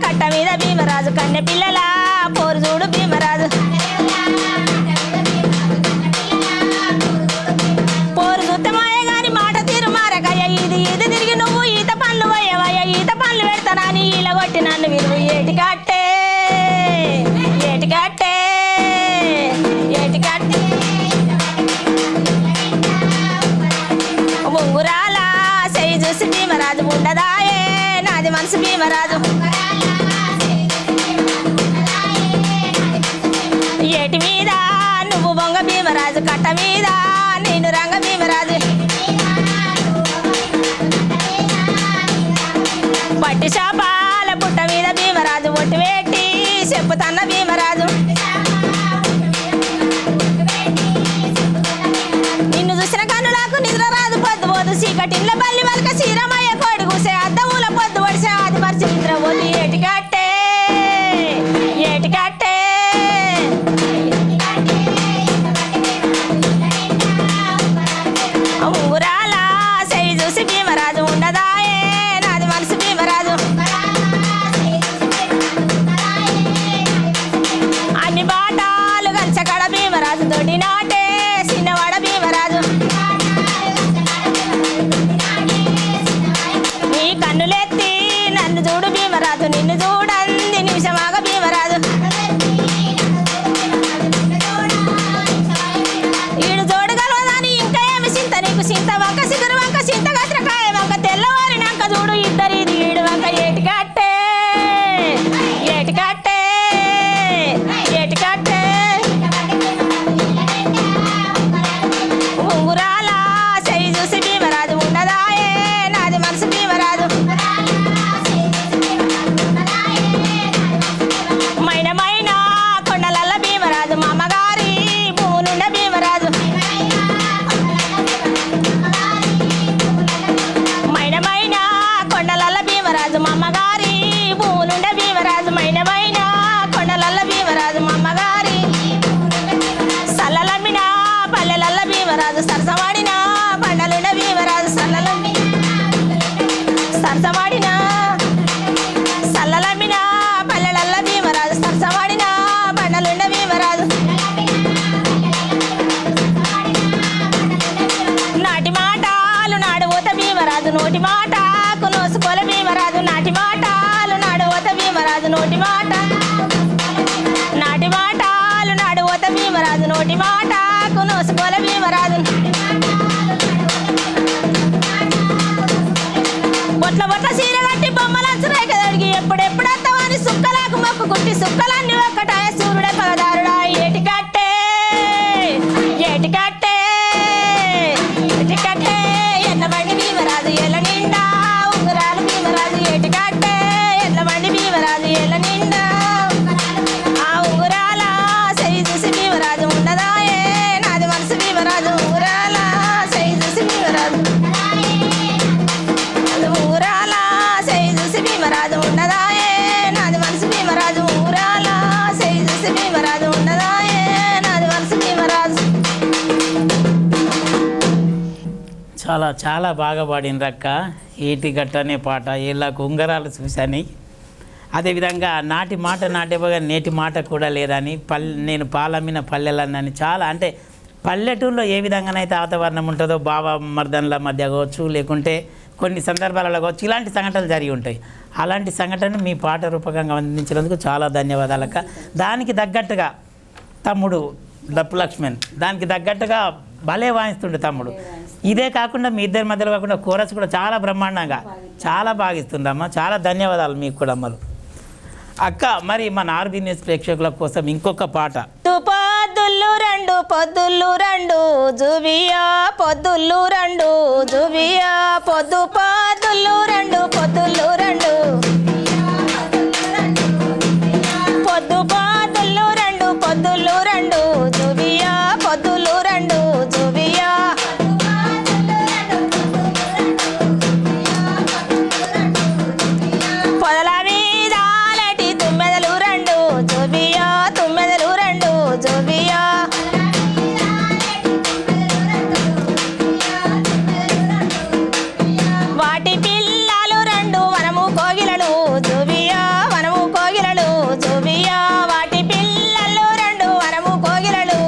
కట్ట మీద భీమరాజు కన్నె పిల్లల పోరు చూడు భీమరాజు పోరు చూత్తమాయ గాని మాట తీరు మారకయ్య ఇది ఇది తిరిగి నువ్వు ఈత పనులు పోయేవయ్య ఈత పనులు పెడతానని ఇలా కొట్టి నన్ను విలువ ఏటికట్టే ఏటికట్టే ఏటికట్టే ముంగురాల సెయ్యి చూసి భీమరాజు ఉండదాయే నాది మనసు భీమరాజు ఏటి మీద నువ్వు బొంగ భీమరాజు కట్ట మీద నేను రంగ భీమరాజు పట్టి శాపాల పుట్ట మీద భీమరాజు ఒట్టు పెట్టి చెప్పుతన్న భీమరాజు నిన్ను చూసిన కన్నులకు నిద్ర రాదు పొద్దు పోదు చీకటిళ్ళ బల్లి వలక శ్రీరమయ్య కోడి కూసే అద్దవుల పొద్దు పడిసే ఆది మరిచి నిద్ర పోదు ఏటికట్టే ఏటికట్టే ఊరాల సెయ్యి చూసి భీమరాజు ఉండదాయే నాది మనసు భీమరాజు నిన్ను చూడు భీమరాజు నిన్ను చూడంది నిమిషమాగ భీమరాజు ఈడు చూడగలవదాని ఇంకా ఏమి చింత నీకు చింత వంక సిగురు వంక చింత గసరకాయ వంక తెల్లవారినాక చూడు ఇద్దరి ఈడు వంక ఏటికట్టే ఏటికట్టే ఏటికట్టే ఉంగురాల చెయ్యి చూసి భీమరాజు ఉండదాయే నాది మనసు భీమరాజు మైన కొండలల్ల భీమరాజు మా అమ్మగారి భూములుండ భీమరాజు మైన కొండలల్ల భీమరాజు మా అమ్మగారి భూములుండ భీమరాజు మైన కొండలల్ల భీమరాజు మా అమ్మగారి సల్లలమ్మిన పల్లెలల్ల భీమరాజు సరసవాడిన పండలుండ భీమరాజు సరసవాడిన సల్లలమ్మిన పల్లెలల్ల భీమరాజు సరసవాడిన పండలుండ భీమరాజు నాటి మాటలు నాడువోత భీమరాజు నోటి మాటకు నోసుకోల భీమరాజు నాటి మాటలు నాడువోత భీమరాజు నోటి మాట నాటి మాటలు నాడువోత భీమరాజు నోటి మాటకు నోసుకోల భీమరాజు బొట్ల బొట్ల సీర కట్టి బొమ్మలంచు రేఖ తడిగి ఎప్పుడెప్పుడత్తవాని సుక్కలకు మొక్కు కుట్టి సుక్కలన్నీ ఒక్కటాయ సూర్యుడే పగదారుడా ఏటికట్టే ఏటికట్టే ఏటికట్టే ఎల్లబండి భీమరాజు ఎల్ల నిండా ఉంగరాలు భీమరాజు ఏటికట్టే ఎల్లబండి భీమరాజు ఎల్ల నిండా ఆ ఉంగురాల చెయ్యి చూసి భీమరాజు ఉండదాయే నాది మనసు భీమరాజు ఉంగురాల చెయ్యి చూసి భీమరాజు ఊరాల చెయ్యి చూసి భీమరాజు ఉండదాయే నాది మనసు భీమరాజు ఊరాల చెయ్యి చూసి భీమరాజు ఉండదాయే నాది మనసు భీమరాజు చాలా చాలా బాగా పాడినరక్క ఏటి గట్ట అనే పాట ఇలా ఉంగరాలు చూశాని అదేవిధంగా నాటి మాట నాటేపోగా నేటి మాట కూడా లేదని నేను పాలమ్మిన పల్లెలన్నని చాలా అంటే పల్లెటూరులో ఏ విధంగానైతే వాతావరణం ఉంటుందో బావ మర్దన్ల మధ్య కావచ్చు లేకుంటే కొన్ని సందర్భాలలో కావచ్చు ఇలాంటి సంఘటనలు జరిగి ఉంటాయి అలాంటి సంఘటనను మీ పాట రూపకంగా అందించినందుకు చాలా ధన్యవాదాలక్క దానికి తగ్గట్టుగా తమ్ముడు డప్పు లక్ష్మణ్ దానికి తగ్గట్టుగా భలే వాయిస్తుండే తమ్ముడు ఇదే కాకుండా మీ ఇద్దరి మధ్యలో కాకుండా కోరస్ కూడా చాలా బ్రహ్మాండంగా చాలా బాగా ఇస్తుందమ్మా చాలా ధన్యవాదాలు మీకు కూడా అమ్మలు అక్క మరి మన ఆర్బీ న్యూస్ ప్రేక్షకుల కోసం ఇంకొక పాట పొద్దుళ్ళు రెండు జుబియా పొద్దుళ్ళు రెండు జుబియా పొద్దుళ్ళు రెండు పొద్దుళ్ళు రెండు పొద్దుళ్ళు రెండు జుబియా పొద్దుళ్ళు రెండు జుబియా పొదల మీద లేటి తుమ్మెదలు రెండు జుబియా తుమ్మెదలు రెండు జుబియా వాటి పిల్లలు రెండు వనము కోగిలలు జుబియా వనము కోగిలలు జుబియా వాటి పిల్లలు రెండు వనము కోగిలలు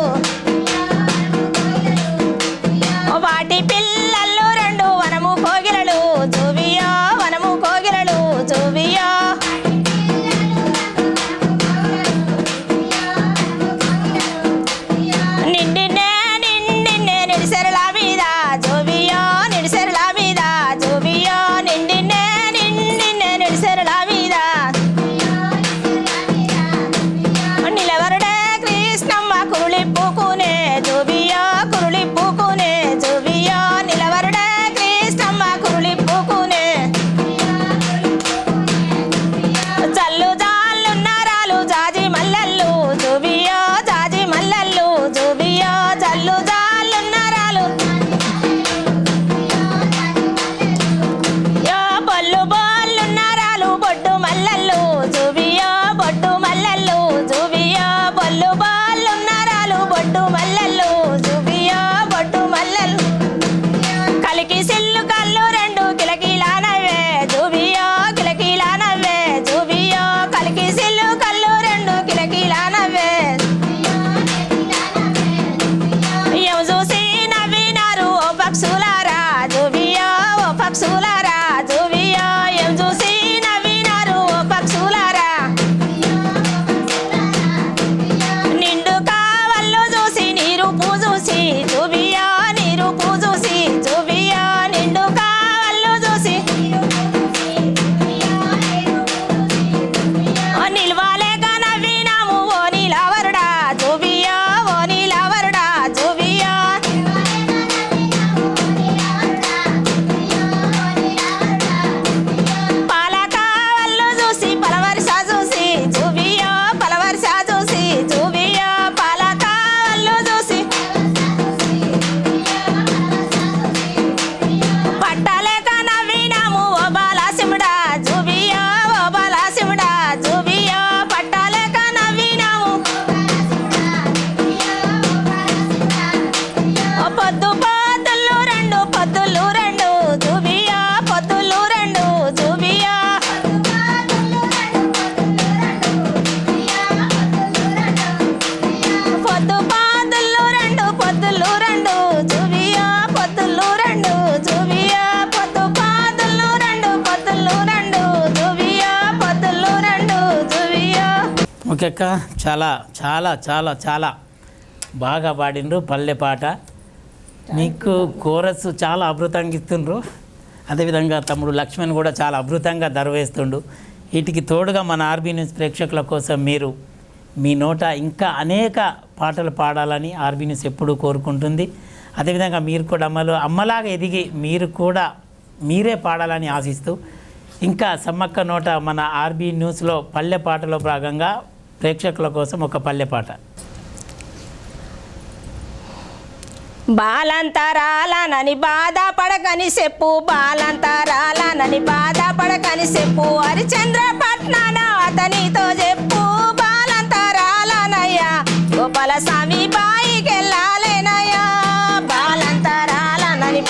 వాటి పిల్లలు రెండు వనము కోగిలలు జుబియా వనము కోగిలలు జుబియా నిండినే నిడిసెరల మీద జోబియా నిడిసెరల మీద జోబియా నిండినే నిడిసెరల మీద నిలవరడే కృష్ణమ్మ కురులిప్పుకునే జోబియా కురులిప్పుకునే జోబియా నిలవరడే కృష్ణమ్మ కురులిప్పుకునే జల్లు జాళ్ళున్నారాలు జాజి మల్లెల్లు జోబియా జాజి మల్లెల్లు జోబియా జల్లు జాళ్ళున్నారాలు యో బొల్లున్నారాలు బొడ్డు ఓకే అక్క, చాలా చాలా చాలా చాలా బాగా పాడిండ్రు పల్లె పాట. మీకు కోరస్ చాలా అద్భుతంగా ఇస్తుండ్రు. అదేవిధంగా తమ్ముడు లక్ష్మణ్ కూడా చాలా అద్భుతంగా దర్వేస్తుండు. వీటికి తోడుగా మన ఆర్బీ న్యూస్ ప్రేక్షకుల కోసం మీరు మీ నోట ఇంకా అనేక పాటలు పాడాలని ఆర్బీ న్యూస్ ఎప్పుడూ కోరుకుంటుంది. అదేవిధంగా మీరు కూడా అమ్మలాగా ఎదిగి మీరు కూడా మీరే పాడాలని ఆశిస్తూ ఇంకా సమ్మక్క నోట మన ఆర్బీ న్యూస్లో పల్లె పాటలో భాగంగా ప్రేక్షకుల కోసం ఒక పల్లె పాట. బాలంతరాలనని బాధపడకని చెప్పు, బాలంతరాలనని బాధపడకని చెప్పు, హరిచంద్రపట్నాన అతనితో చెప్పు, బాలంతరాలనయ్యా గోపాల స్వామి బాయికెళ్ళాలేనయ్యా, బాలంతరాలనని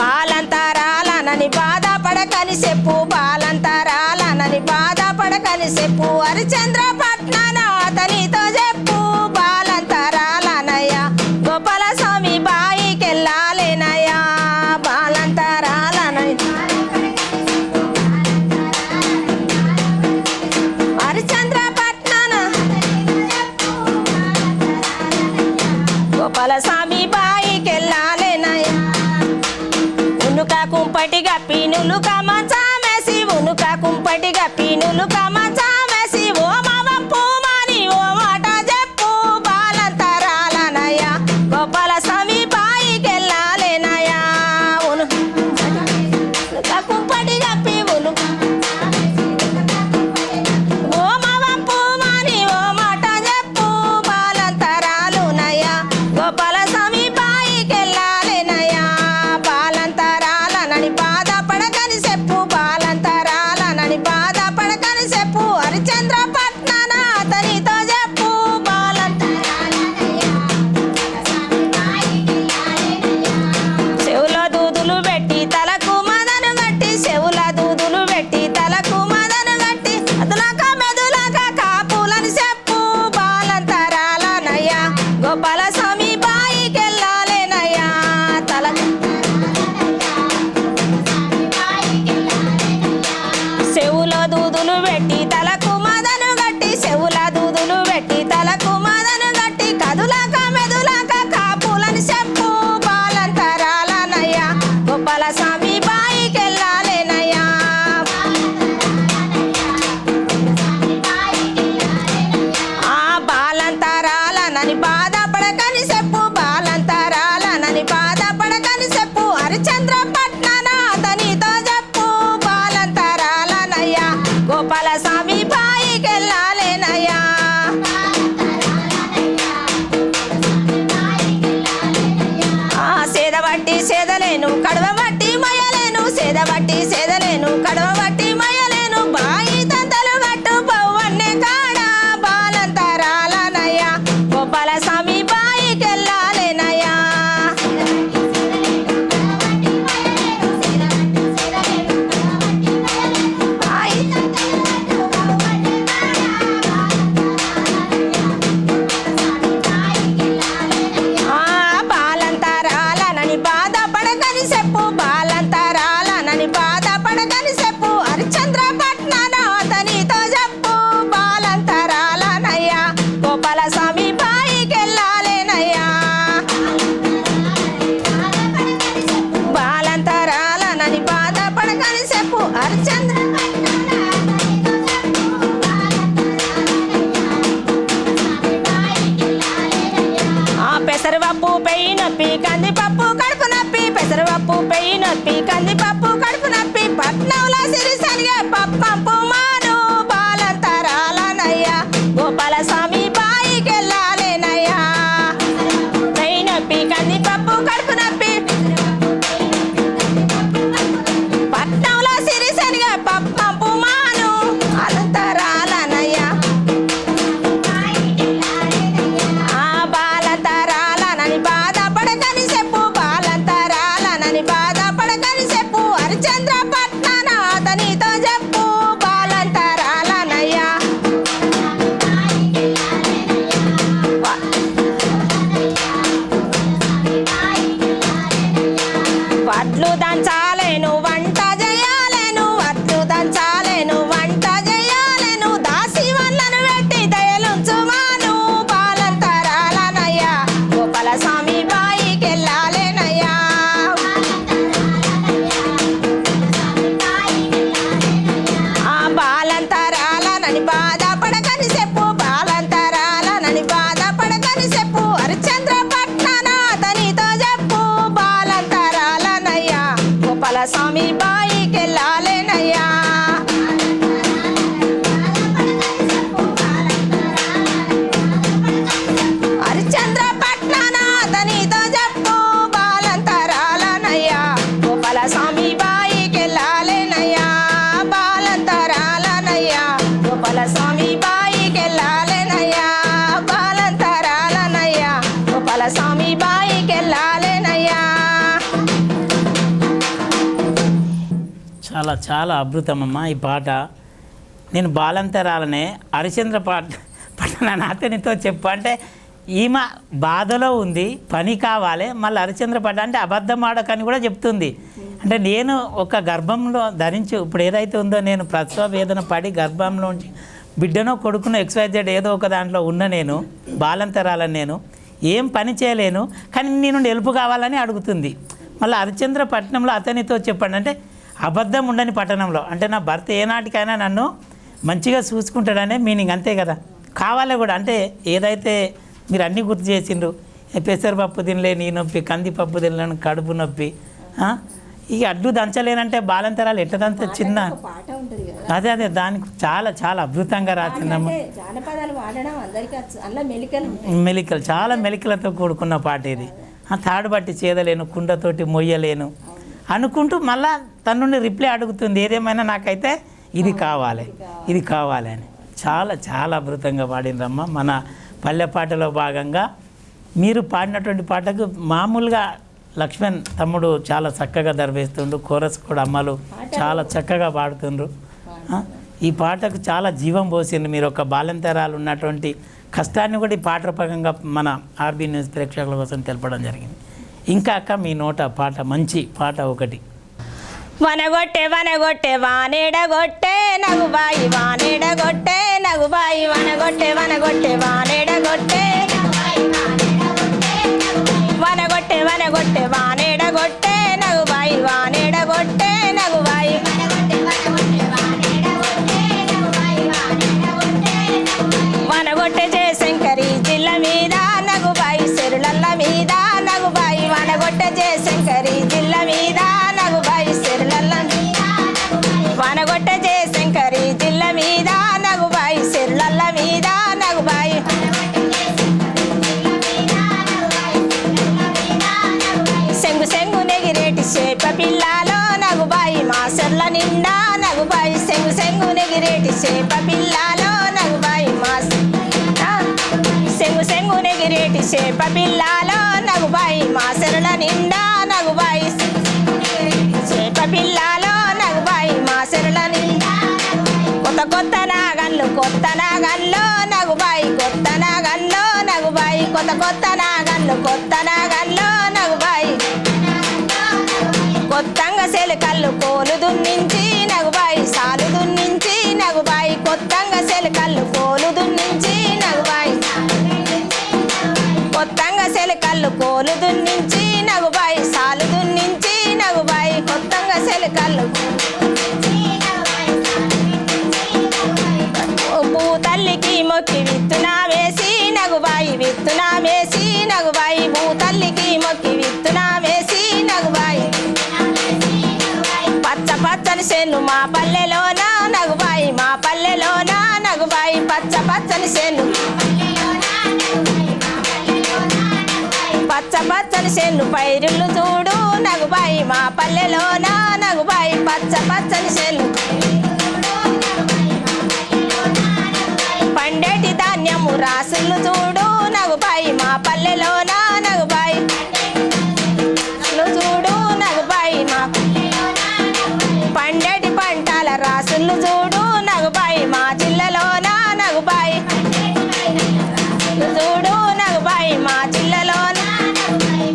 బాలంతరాలనని బాధపడకని చెప్పు, బాలంతరాలనని బాధపడకని చెప్పు, హరిచంద్రపట్నాన అతనితో చెప్పు, బాలంతరాలనయ్యా గోపాల స్వామి బాయికెళ్ళాలేనయ్యా, బాలంతరాలనని హరిచంద్రపట్నాన గోపాల స్వామి బాయికెళ్ళాలేనయ్యా, ఉనుక కుంపటిగా పీనులు కమచామేసి, ఉనుక కుంపటిగా పీనులు కమచామేసి, ఓ మవప్పు మాని ఓ మాట చెప్పు, బాలంతరాలనయ్యా గోపాల స్వామి బాయికెళ్ళాలేనయ్యా, ఉనుక కుంపటిగా పీనులు ఓ మవప్పు మాని ఓ మాట చెప్పు, బాలంతరాలునయ్యా గోపాల స్వామి బాయికెళ్ళాలేనయ్యా, బాలంతరాలనని బాధపడకని చెప్పు, బాలంతరాలనని బాధపడకని చెప్పు, హరిచంద్రపట్నాన అతనితో చెప్పు, చెవుల దూదులు పెట్టి తలకు మదను గట్టి, చెవుల దూదులు పెట్టి తలకు మదను గట్టి, అదులాక మెదులాక కాపులని చెప్పు, బాలంతరాలనయ్యా గోపాల స్వామి బాయికెళ్ళాలేనయ్యా, చెవుల దూదులు పెట్టి తలకు మదను గట్టి, చెవుల దూదులు పెట్టి తలకు మదను గట్టి, కదులాక మెదులాక కాపులని చెప్పు, బాలంతరాలనయ్యా గోపాల స్వామి బాయికెళ్ళాలేనయ్యా, ఆ బాలంతరాలనని బాధపడకని చెప్పు, బాలంతరాలనని బాధపడకని చెప్పు, హరిచంద్రపట్నాన అతనితో చెప్పు, బాలంతరాలనయ్యా గోపాల స్వామి బాయికెళ్ళాలేనయ్యా, ఆ సేదబట్టి సేదలేను కడవ బట్టి మయలేను, సేదబట్టి సేదలేను కడవ బట్టి మయలేను, బాయి తంతలు గట్టు పవ్వన్నే కాడ, బాలంతరాలనయ్యా గోపాల స్వామి బాయికెళ్ళాలేనయ్యా, ఆ బాలంతరాలనని బాధపడకని చెప్పు, బాలంతరాలనని బాధపడకని చెప్పు, హరిచంద్రపట్నాన అతనితో చెప్పు, బాలంతరాలనయ్యా గోపాల స్వామి బాయికెళ్ళాలేనయ్యా, బాలంతరాలనని బాధపడకని చెప్పు, ఆ పెసరపప్పు పెయి నొప్పి కందిపప్పు కడుపు నొప్పి, పెసరపప్పు పెయి నొప్పి కందిపప్పు కడుపు నొప్పి, పట్నంలో సిరిసనిగే పప్పంపు మాను, బాలంతరాలనయ్యా గోపాల స్వామి బాయికెళ్ళాలేనయ్యా, పెయి నొప్పి కందిపప్పు కడుపు నొప్పి, పట్నంలో సిరిసనిగే పప్పంపు మాను, బాలంతరాలనయ్యా, ఆ బాలంతరాలనని బాధపడకని చెప్పు, బాలంతరాలనని బాధపడకని చెప్పు, హరిచంద్రపట్నాన అతనితో చెప్పు, బాలంతరాలనయ్యా, వడ్లు దంచాలేను వంట చేయాలేను, వడ్లు దంచాలేను స్వామి బాయికెళ్ళాలేనయ్యా హరిశ్చంద్రపట్నాన అతనితో చెప్పు బాలంతరాలనయ్యా గోపాల స్వామి బాయికెళ్ళాలేనయ్యా బాలంతరాలనయ్యా గోపాల స్వామి బాయికెళ్ళాలేనయ్యా బాలంతరాలనయ్యా గోపాల స్వామి బాయికెళ్ళాలేనయ్యా. చాలా చాలా అద్భుతమమ్మా ఈ పాట. నేను బాలంతరాలనే హరిశ్చంద్ర పట్టణ అతనితో చెప్పు అంటే ఈమె బాధలో ఉంది, పని కావాలి, మళ్ళీ హరిశ్చంద్ర పట్ట అంటే అబద్ధం ఆడకని కూడా చెప్తుంది. అంటే నేను ఒక గర్భంలో ధరించు ఇప్పుడు ఏదైతే ఉందో నేను ప్రసవ వేదన పడి గర్భంలోంచి బిడ్డనో కొడుకునో XYZ ఏదో ఒక దాంట్లో ఉన్న నేను బాలంతరాలని నేను ఏం పని చేయలేను, కానీ నేను హెల్ప్ కావాలని అడుగుతుంది. మళ్ళీ హరిశ్చంద్ర పట్టణంలో అతనితో చెప్పండి అంటే అబద్ధం ఉండని పట్టణంలో అంటే నా భర్త ఏనాటికైనా నన్ను మంచిగా చూసుకుంటాడనే మీనింగ్, అంతే కదా. కావాలి కూడా అంటే ఏదైతే మీరు అన్నీ గుర్తు చేసిండ్రు, పెసరపప్పు తినలే నీ నొప్పి, కందిపప్పు తినలేను కడుపు నొప్పి, ఇక అడ్డు దంచలేనంటే బాలంతరాలు ఎట్ట దంచ చిన్న అదే అదే దానికి చాలా చాలా అద్భుతంగా రాసిందమ్మ. మెలికలు చాలా మెలికలతో కూడుకున్న పాట ఇది. తాడు బట్టి చేదలేను కుండతోటి మొయ్యలేను అనుకుంటూ మళ్ళా తన నుండి రిప్లై అడుగుతుంది, ఏదేమైనా నాకైతే ఇది కావాలి ఇది కావాలి అని. చాలా చాలా అద్భుతంగా పాడిందమ్మ. మన పల్లె పాటలో భాగంగా మీరు పాడినటువంటి పాటకు మామూలుగా లక్ష్మణ్ తమ్ముడు చాలా చక్కగా దర్వేస్తుండ్రు, కోరస్ కూడా అమ్మలు చాలా చక్కగా పాడుతుండ్రు. ఈ పాటకు చాలా జీవం పోసిండ్రు. మీరు ఒక బాలంతరాలు ఉన్నటువంటి కష్టాన్ని కూడా ఈ పాట రూపకంగా మన ఆర్బీ న్యూస్ ప్రేక్షకుల కోసం తెలపడం జరిగింది. ఇంకా అక్క మీ నోట పాట మంచి పాట ఒకటి. వనగొట్టె వనగొట్టె వానేడగొట్టె నగుబాయి వానేడగొట్టె నగుబాయి వనగొట్టె వనగొట్టె వానేడగొట్టె వనగొట్టె వనగొట్టె వానేడగొట్టె నగుబాయి వానేడగొట్టె నగుబాయి వనగొట్టె జయశంకరి జిల్ల మీద నగుబాయి చెరులల్ల మీద నగుబాయి వనగొట్టె జయశంకరి జిల్ల మీద నగుబాయి చెరులల్ల వనగొట్టె జయశంకరి జిల్ల మీద నగుబాయి చెరులల్ల మీద నగుబాయి సెంగు సెంగు నెగిరేటి చేప పిల్లలో నగుబాయి మా చెర్ల నిండా నగుబాయి సెంగు సెంగు నెగిరేటి చేప పిల్లలో నగుబాయి మా సెంగు సెంగు నెగిరేటి చేప పిల్లలో నగుబాయి మా చెర్ల నిండా నగుబాయి చేప పిల్లలో నగుబాయి మా చెర్ల నిండా కొత్త కొత్త నాగన్లు నగుబాయి కొత్త నాగన్లో నగుబాయి కొత్త కొత్త నాగన్లు నగుబాయి కొత్తంగా సెలకల్లు కోలు దున్నించి నగుబాయి సాలు దున్నించి నగుబాయి కొత్తంగా సెలకల్లు కోలు దున్నించి నగుబాయి కొత్తంగా సెలకల్లు కోలు దున్నించి నగుబాయి సాలు దున్నించి నగుబాయి కొత్తంగా సెలకల్లు భూతల్లికి మొక్కి విత్తునా వేసి నగుబాయి విత్తునా వేసి నగుబాయి భూతల్లికి మొక్కి విత్తునా వేసి నగుబాయి పచ్చ పచ్చని చేను మా పల్లెలోన నగుబాయి మా పల్లెలోన నగుబాయి పచ్చ పచ్చని చేను పచ్చ పచ్చని చేను పైరులు చూడు నగుబాయి మా పల్లెలోన నగుబాయి పచ్చ పచ్చని చేను పండేటి ధాన్యము రాసులు చూడు నగుబాయి మా పల్లెలోన నగుబాయి చూడు నగుబాయి మా పండేటి పంటల రాసులు చూడు నగుబాయి మా జిల్లాలోన నగుబాయి చూడు నగుబాయి మా జిల్లాలోన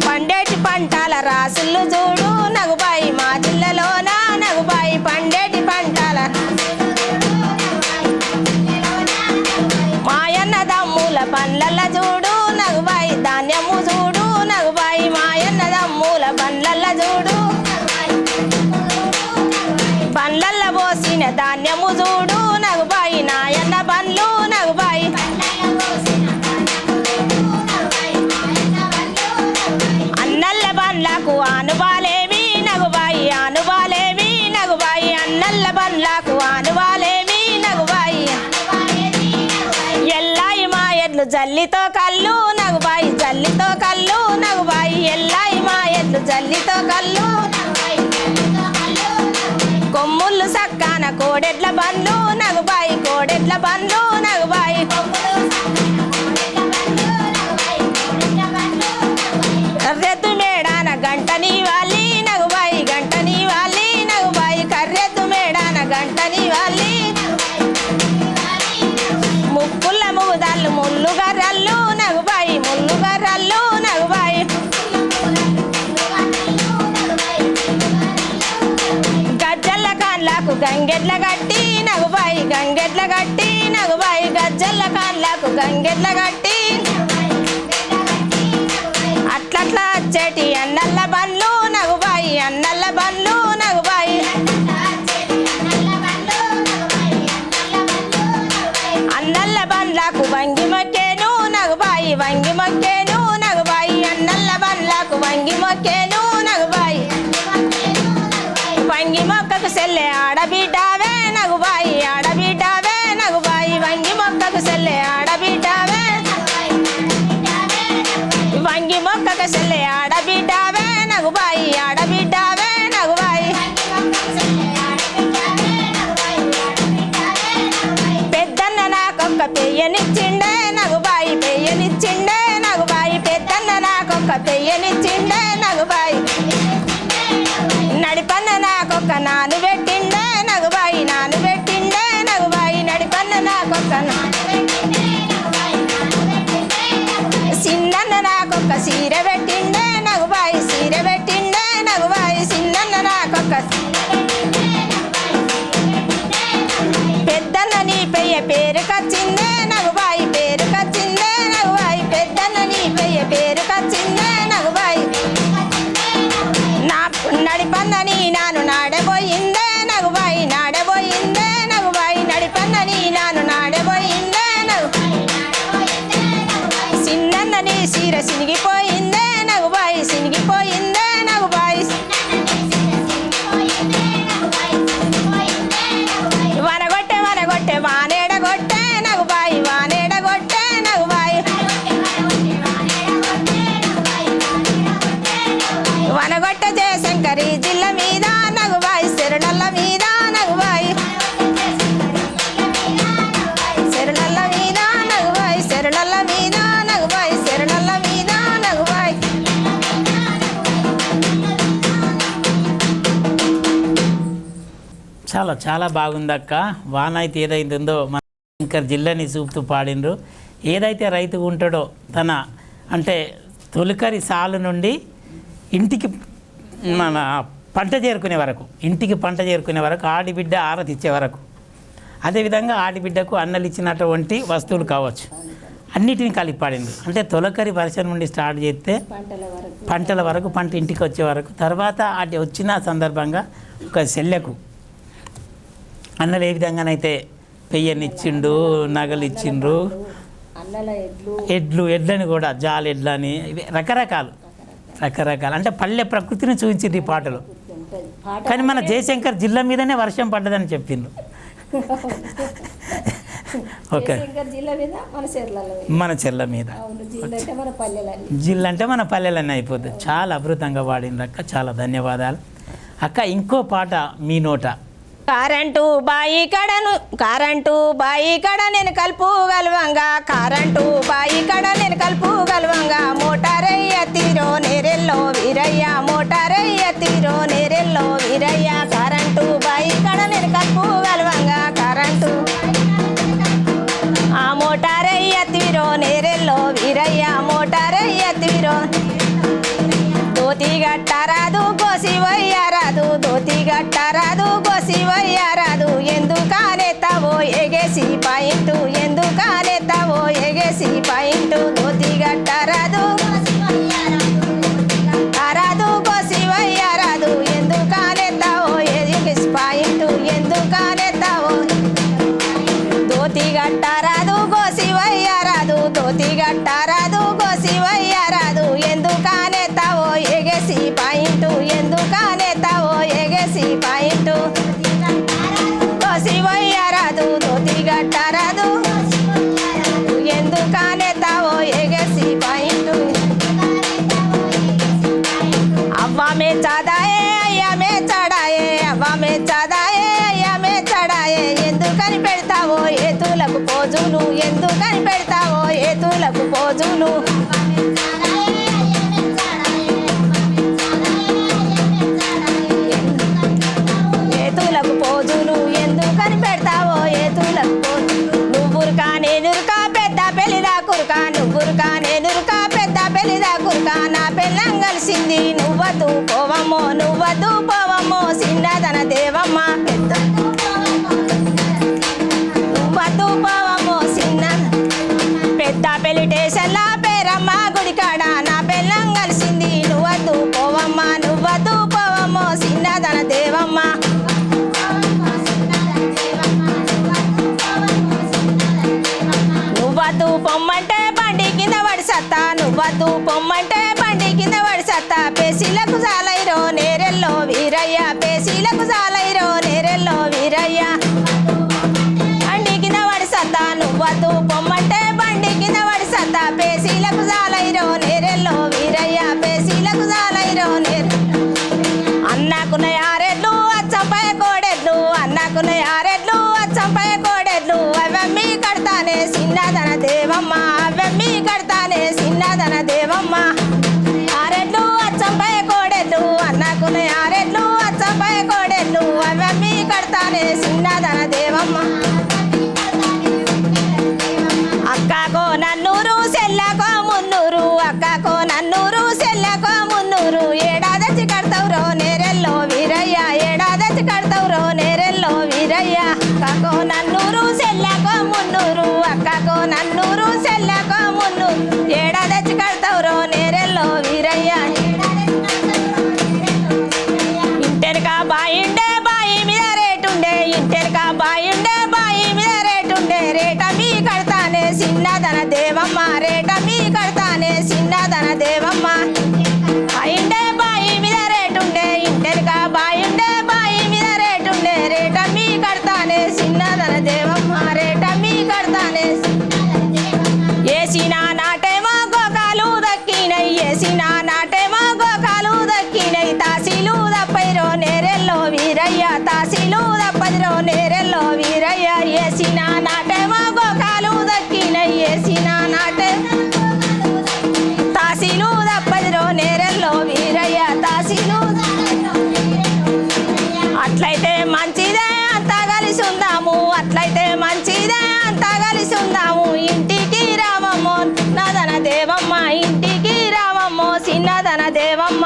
పండేటి పంటల రాసులు చూడు నగుబాయి మా జిల్లాలోన నగుబాయి పండేటి పంటల మాయన్న దమ్ముల పండ్లల్ల చూడు నగుబాయి ధాన్యము చూడు నగుబాయి మాయన్న దమ్ముల పండ్లల్ల చూడు పండ్లల్ల పోసిన ధాన్యము చూడు నగుబాయి నాయన్న బండ్లకు ఆనువాలేమి నగుబాయి ఎల్లాయి మా ఎడ్లు జల్లితో కళ్ళు నగుబాయి జల్లితో కళ్ళు నగుబాయి ఎల్లాయి మా ఎడ్లు జల్లితో కళ్ళు కొమ్ముళ్ళు సక్కాన కోడెడ్ల బండ్లు నగుబాయి కోడెడ్ల బండ్లు నగుబాయి కర్రెద్దు మేడాన గంటని వాలి నగుబాయి గంటని వాలి నగుబాయి కర్రెద్దు మేడాన గంటని వాలి ముక్కుల ముగుదాళ్ళు ముల్లుగర్రల్లు నగుబాయి ముల్లుగర్రల్లు నగుబాయి గజ్జల్ల కాన్లకు గంగెడ్ల గట్టి నగుబాయి గంగెడ్ల గట్టి నగుబాయి గజ్జల్ల కాన్లకు గంగెడ్ల గట్టి అట్లట్లా వచ్చేటి అన్నల్ల బండ్లు నగుబాయి అన్నల్ల బండ్లు నగుబాయి అన్నల్ల బండ్లకు వంగి మొక్కేను నగుబాయి వంగి మొక్కేను నగుబాయి అన్నల్ల బండ్లకు వంగి మొక్కేను నగుబాయి వంగి మొక్కకు సెల్లె ఆడబిడ్డావే నగుబాయి ఆడబిడ్డావే నగుబాయి వంగి మొక్కకు సెల్లె ఆడబిడ్డావే వంగి మొక్కకు సెల్లె ఆడబిడ్డావే నగుబాయి ఆడబిడ్డావే నగుబాయి పెద్దన్న నాకొక్క పెయ్యనిచ్చిండే నగుబాయి పెయ్యనిచ్చిండే నగుబాయి పెద్దన్న నాకొక్క పెయ్యనిచ్చిండే నగుబాయి నడిపన్న నాకొక్క నాను పెట్టిండే నగుబాయి నాను పెట్టిండే నగుబాయి నడిపన్న నాకొక్క సిన్నన్న నాకొక్క సీర పెట్టిండే నగుబాయి సీర పెట్టిండే నగుబాయి సిన్నన్న నాకొక్క పెద్దన్న నీ పెయ్య పేరు కచ్చిందే నగుబాయి పేరు కచ్చిందే నగుబాయి పెద్దన్న నీ పెయ్య పేరు కచ్చిందే నగుబాయి నా నడిపన్నని నాను నాడబోయిందే నగుబాయి నాడబోయిందే నగుబాయి నడిపన్నని నాను నాడబోయిందే సిన్నన్నని సీర సినిగిపోయిందే నగుబాయి సినిగిపోయిందే నగుబాయి వనగొట్టె వనగొట్టె వానేడగొట్టె నగుబాయి వానేడగొట్టె నగుబాయి వనగొట్టె జయశంకరి జిల్ల మీద నగుబాయి సెరుడల్ల మీద నగుబాయి సెరుడల్ల మీద నగుబాయి సెరుడల్ల మీద నగుబాయి సెరుడల్ల మీద నగుబాయి చాలా చాలా బాగుందక్క. వాన అయితే ఏదైతుందో మన శంకర్ జిల్లాని చూపుతూ పాడిండ్రు. ఏదైతే రైతు ఉంటాడో తన అంటే తొలికరి సాలు నుండి ఇంటికి మన పంట చేరుకునే వరకు ఇంటికి పంట చేరుకునే వరకు ఆడిబిడ్డ ఆరతి ఇచ్చే వరకు అదేవిధంగా ఆడిబిడ్డకు అన్నలు ఇచ్చినటువంటి వస్తువులు కావచ్చు అన్నిటిని కలిపి పాడిండ్రు. అంటే తొలకరి వర్షం నుండి స్టార్ట్ చేస్తే పంటల వరకు పంట ఇంటికి వచ్చే వరకు తర్వాత అది వచ్చిన సందర్భంగా ఒక సెల్లెకు అన్నలు ఏ విధంగానైతే పెయ్యనిచ్చిండు నగలు ఇచ్చిండ్రు ఎడ్లని కూడా జాల ఎడ్లని ఇవి రకరకాలు అంటే పల్లె ప్రకృతిని చూపించింది ఈ పాటలు. కానీ మన జయశంకర్ జిల్లా మీదనే వర్షం పడ్డదని చెప్పిండ్రు. ఓకే మన చెర్ల మీద జిల్లా అంటే మన పల్లెలన్నీ అయిపోతుంది. చాలా అద్భుతంగా పాడిండ్రు అక్క, చాలా ధన్యవాదాలు అక్క. ఇంకో పాట మీ నోట. కరెంటు బాయి కడ నేను కలుపు గలవంగా కరెంటు బాయి కడ నేను కలుపు గలవంగా మోటారయ్య తీరో నేరెల్లో వీరయ్య మోటారయ్య తీరో నేరెల్లో వీరయ్య కరెంటు బాయి కడ నేను కలుపు గలవంగా కరెంటు ఆ మోటారయ్య తీరో నేరెల్లో వీరయ్య మోటారయ్య తీరో దోతి గట్టరాదు గోసి వయ్యారాదు దోతి గట్టరాదు గోసి వయ్యారాదు ఎందుకానేతావో ఎగేసి పాయింటు ఎందుకానేతావో ఎగేసి పాయింటు దోతి గట్టరాదు అరాదు గోసి వయ్యారాదు ఎందుకానేతావో ఎగేసి పాయింటు ఎందుకానేతావో దోతి గట్టరాదు గోసి వయ్యారాదు దోతి గట్టరాదు గోసి వయ్యారాదు ఎందుకానేతావో ఎగేసి పాయింటు ఎందుకానేతావో ఎగేసి పాయింటు మెచ్చదాయే అయ్యా మెచ్చడాయే ఎందుకని పెడతావో ఏతులకు పోజులు ఎందుకని పెడతావో ఏతులకు పోజులు ఏతులకు పోజులు ఎందుకని పెడతావో ఏతులకు పోజులు నువ్వురుకా నేనురుకా పెద్ద పెళ్లిదా కురుకా నువ్వురుకా నేనురుకా పెద్ద పెళ్లిదా కురుకా నా పెళ్ళం కలిసింది నువ్వద్దు పోవమ్మో నువ్వద్దు పోవమ్మో చిన్నదన దేవమ్మ పెద్ద నువ్వద్దు పోవమ్మో చిన్న పెద్ద పెళ్లి టేషన్లా పేరమ్మ గుడికాడ నా పెళ్ళం కలిసింది నువ్వద్దు పోవమ్మ నువ్వద్దు పోవమ్మో చిన్నదన దేవమ్మ నువ్వద్దు పొమ్మంటే బండి కింద పడి సత్తా నువ్వద్దు పొమ్మంటే బండి కింద పడి సత్తా పేసీలకు జాలైరో నేరెల్లో వీరయ్య పేసీలకు జాలైరో నేరెల్లో వీరయ్య బండి కింద పడి సత్తా నువ్వద్దు పొమ్మంటే బండి కింద పడి సత్తా పేసీలకు జాలైరో నేరెల్లో వీరయ్య పేసీలకు జాలైరో అన్నకున్న ఆరెడ్లు అచ్చంపై కోడెడ్లు అన్నకున్న ఆరెడ్లు అచ్చంపై కోడెడ్లు అవన్నీ కడతానే చిన్నదన దేవమ్మ అవన్నీ కడతానే చిన్నదన దేవమ్మ ఆరెడ్లు అచ్చంపై కోడెడ్లు అన్నకున్న ఆరెడ్లు అచ్చంపై కోడెడ్లు అవన్నీ కడతానే చిన్నదన దేవమ్మ అక్కకో నన్నూరు సెల్లకో మున్నూరు అక్కకో నన్నూరు సెల్లకో మున్నూరు ఏడాదచ్చి కడతావురో నేరెల్లో వీరయ్య ఏడాదచ్చి కడతావురో నేరెల్లో వీరయ్య అక్కకో నన్నూరు సెల్లకో మున్నూరు అక్కకో నన్నూరు సెల్లకో మున్నూరు ఏడాదచ్చి కడతావురో నేరెల్లో వీరయ్య ఇంటెనక బాయిండే బాయి మీద రేటుండే ఇంటెనక బాయిండే బాయి మీద రేటుండే రేటమీ కడతానే చిన్నదన దేవమ్మ రేటమీ కడతానే చిన్నదన దేవమ్మ బాయిండే బాయి మీద రేటుండే ఇంటెనక బాయిండే బాయి మీద రేటుండే రేటమీ కడతానే చిన్నదన దేవమ్మ రేటమీ కడతానే ఏసిన నాటేమో గోకాలు దక్కినై ఏసిన నాటేమో గోకాలు దక్కినై తాసీలు దప్పైరో నేరెల్లో వీరయ్య తాసీలు దప్పదిరో నేరెల్లో వీరయ్య ఏసిన నాటేమో గోకాలు దక్కినై ఏసిన నాటే తాసీలు దప్పదిరో నేరెల్లో వీరయ్య తాసీలు అట్లయితే మంచిదే అంతా కలిసి ఉందాము అట్లయితే మంచిదే అంతా కలిసి ఉందాము ఇంటికి రావమ్మో నదన దేవమ్మ ఇంటికి రావమ్మో చిన్నదన దేవమ్మ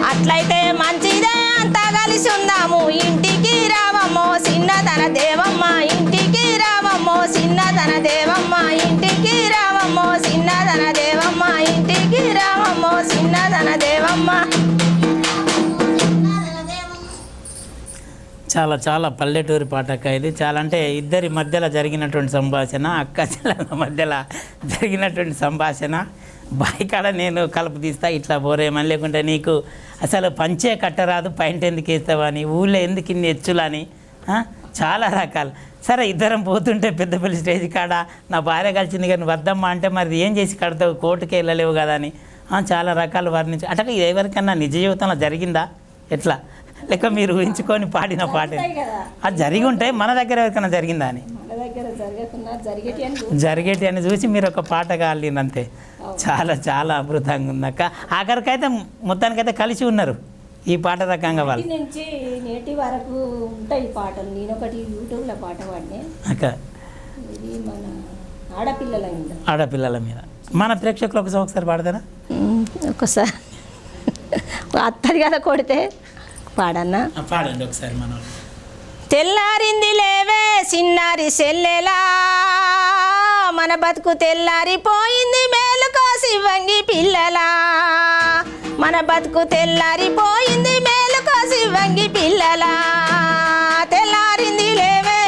అట్లయితే మంచిదే అంతా కలిసి ఉందాము ఇంటికి రావమ్మో చిన్నదన దేవమ్మ ఇంటికి రావమ్మో చిన్నదన దేవమ్మ ఇంటికి రావమ్మో చిన్నదన దేవమ్మ ఇంటికి రావమ్మో చిన్నదన దేవమ్మ చాలా చాలా పల్లెటూరి పాటక్క ఇది చాలా అంటే ఇద్దరి మధ్యలో జరిగినటువంటి సంభాషణ అక్క చెల్లెల మధ్యలో జరిగినటువంటి సంభాషణ బాయికాడ నేను కలుపు తీస్తా ఇట్లా పోరేమని లేకుంటే నీకు అసలు పంచే కట్టరాదు పాయింట్ ఎందుకు వేస్తావా అని ఊళ్ళో ఎందుకు ఇన్ని ఎచ్చులని చాలా రకాలు సరే ఇద్దరం పోతుంటే పెద్దపల్లి స్టేజ్ కాడ నా భార్య కలిసింది కానీ వద్దమ్మా అంటే మరి ఏం చేసి కడతావు కోర్టుకి వెళ్ళలేవు కదా అని చాలా రకాలు వర్ణించి అట్లా ఎవరికన్నా నిజ జీవితంలో జరిగిందా ఎట్లా లేక మీరు ఊహించుకొని పాడిన పాట అది జరిగి ఉంటే మన దగ్గర ఎవరికైనా జరిగిందా అని జరిగేటి అని చూసి మీరు ఒక పాట కాలినంతే చాలా చాలా అద్భుతంగా ఉందక్క ఆఖరికైతే మొత్తానికైతే కలిసి ఉన్నారు ఈ పాట రకంగా వాళ్ళు నుంచి నేటి వరకు ఉంటాయి పాటలు నేను ఒకటి యూట్యూబ్లో పాట పాడినే అక్క ఇది మన ఆడపిల్లల మీద మన ప్రేక్షకులు ఒకసారి పాడతారా ఒకసారి అత్తది కదా కొడితే పాడన్నా పాడండి ఒకసారి మన తెల్లారింది లేవే చిన్నారి సెల్లెలా మన బతుకు తెల్లారిపోయింది మేలుకో శివంగి పిల్లలా మన బతుకు తెల్లారిపోయింది మేలుకో శివంగి పిల్లలా తెల్లారింది లేవే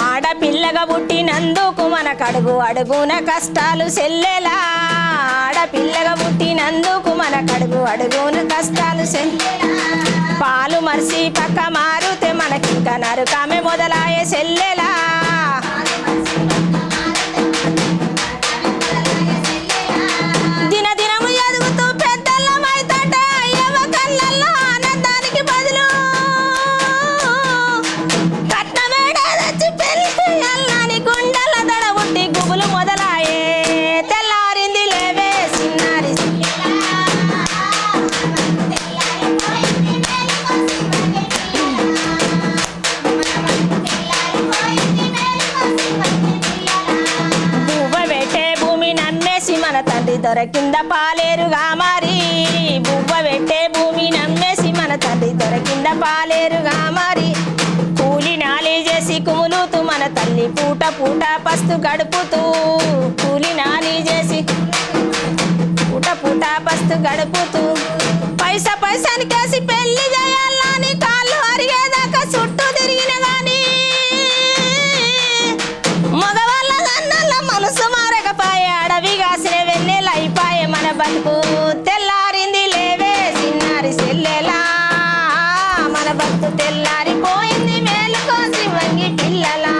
ఆడపిల్లగా పుట్టినందుకు మన మనకడుగు అడుగున కష్టాలు సెల్లెలా ఆడపిల్లగా పుట్టినందుకు మనకడుగు అడుగున కష్టాలు సెల్లెలా పాలు మర్చి పక్క మారుతే మనకింక నరకమే మొదలాయే సెల్లెలా దినదినము ఎదుగుతూ పెద్దల్లమైతుంటే అయ్యవ కళ్ళల్లో ఆనందానికి బదులు కట్నమేడ తెచ్చి పెళ్లి అల్లాని గుండెల దడ ఉట్టి గుబులు మొదలాయే తెల్లారింది లేవే సిన్నారి బువ్వ పెట్టే భూమి నమ్మేసి మన తండ్రి దొరకింద పాలేరుగా మారి బువ్వ పెట్టే భూమి నమ్మేసి మన తండ్రి దొరకింద పాలేరుగా మారి కూలి నాలి చేసి కుములుతూ మన తల్లి పూట పూట పస్తు గడుపుతూ కూలి నాలి చేసి పూట పూట పస్తు గడుపుతూ పైసా పైసానికేసి పెళ్లి చేయాలని కాళ్ళు అరిగేదాకా చుట్టూ తిరిగిన గాని మగవాళ్ళ గన్నల మనసు మారకపాయే అడవి కాసిన వెన్నెల అయిపాయే మన బతుకు తెల్లారింది లేవే చిన్నారి సెల్లెలా మన బతుకు తెల్లారిపోయింది మేలుకోసి వంగి పిల్లలా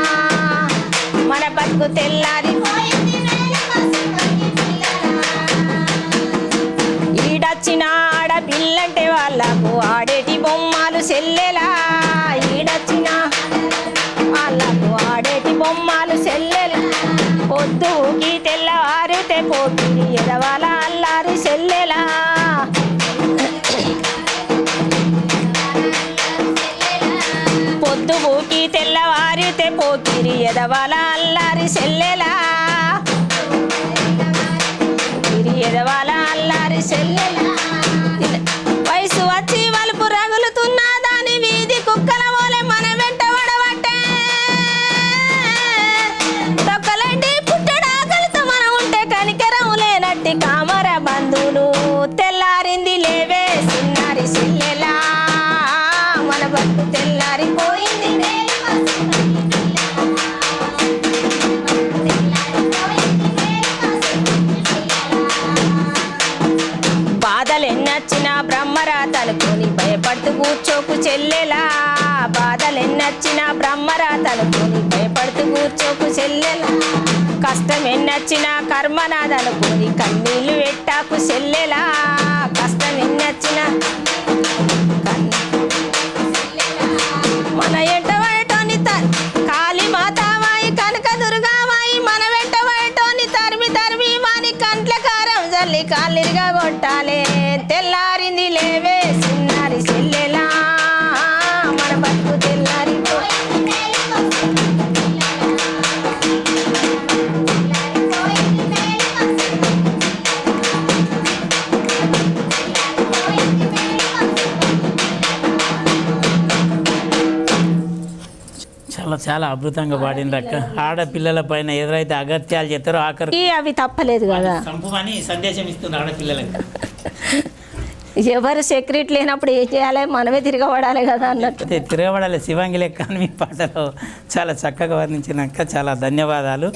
మన బతుకు తెల్లారిపోయింది మేలుకోసి వంగి పిల్లలా ఈడొచ్చిన ఆడపిల్లంటే వాళ్ళకు ఆడేటి బొమ్మలు సెల్లెలా ఈడొచ్చిన వాళ్ళకు ఆడేటి బొమ్మలు సెల్లెలు పొద్దుకి తెల్లవారితే పోకిరి ఎదవాల అల్లారి సెల్లెలా పొద్దుకి తెల్లవారితే పోకిరి ఎదవాల అల్లారి సెల్లెలా ఎదవాల అల్లారి సెల్లెలా వయసు వచ్చి వలుపు రగులుతున్న దాని వీధి కుక్కల పోలే మన వెంట వడబట్టే తొక్కలంటి పుట్టడాకలితో మనం ఉంటే కనికరం లేనట్టి కామర బంధువులు తెల్లారింది లేవే సిన్నారి సెల్లెలా మన బతుకు తెల్లారిపోయింది బాధలెన్నొచ్చినా బ్రహ్మరాతలుకొని భయపడుతూ కూర్చోకు చెల్లెలా బాధలెన్నొచ్చినా బ్రహ్మరాతలుకొని భయపడుతూ కూర్చోకు చెల్లెలా కష్టం ఎన్నొచ్చినా కర్మనాదనుకొని కన్నీళ్లు పెట్టాకు చెల్లెలా కష్టం ఎన్నొచ్చినా మన ఎంట పడటోని కాళీ మాతావాయి కనక దుర్గావాయి మన వెంట పడటోని తరిమి తరిమి వాని కంట్ల కారం జల్లి కాళ్ళిరిగా కొట్టాలే తెల్లారింది లేవే సిన్నారి సెల్లెలా మన బతుకు తెల్లారిపోయింది చాలా చాలా అద్భుతంగా పాడింది అక్క. ఆడపిల్లల పైన ఎదురైతే అగత్యాలు చేస్తారో ఆఖరి అవి తప్పలేదు కదా సంపుమని సందేశం ఇస్తుంది ఆడపిల్లలకి. ఎవరు సెక్రెట్ లేనప్పుడు ఏం చేయాలి, మనమే తిరగబడాలి కదా అన్నట్టు. అయితే తిరగబడాలి శివాంగి లెక్క అని మీ పాటలో చాలా చక్కగా వర్ణించినాక చాలా ధన్యవాదాలు.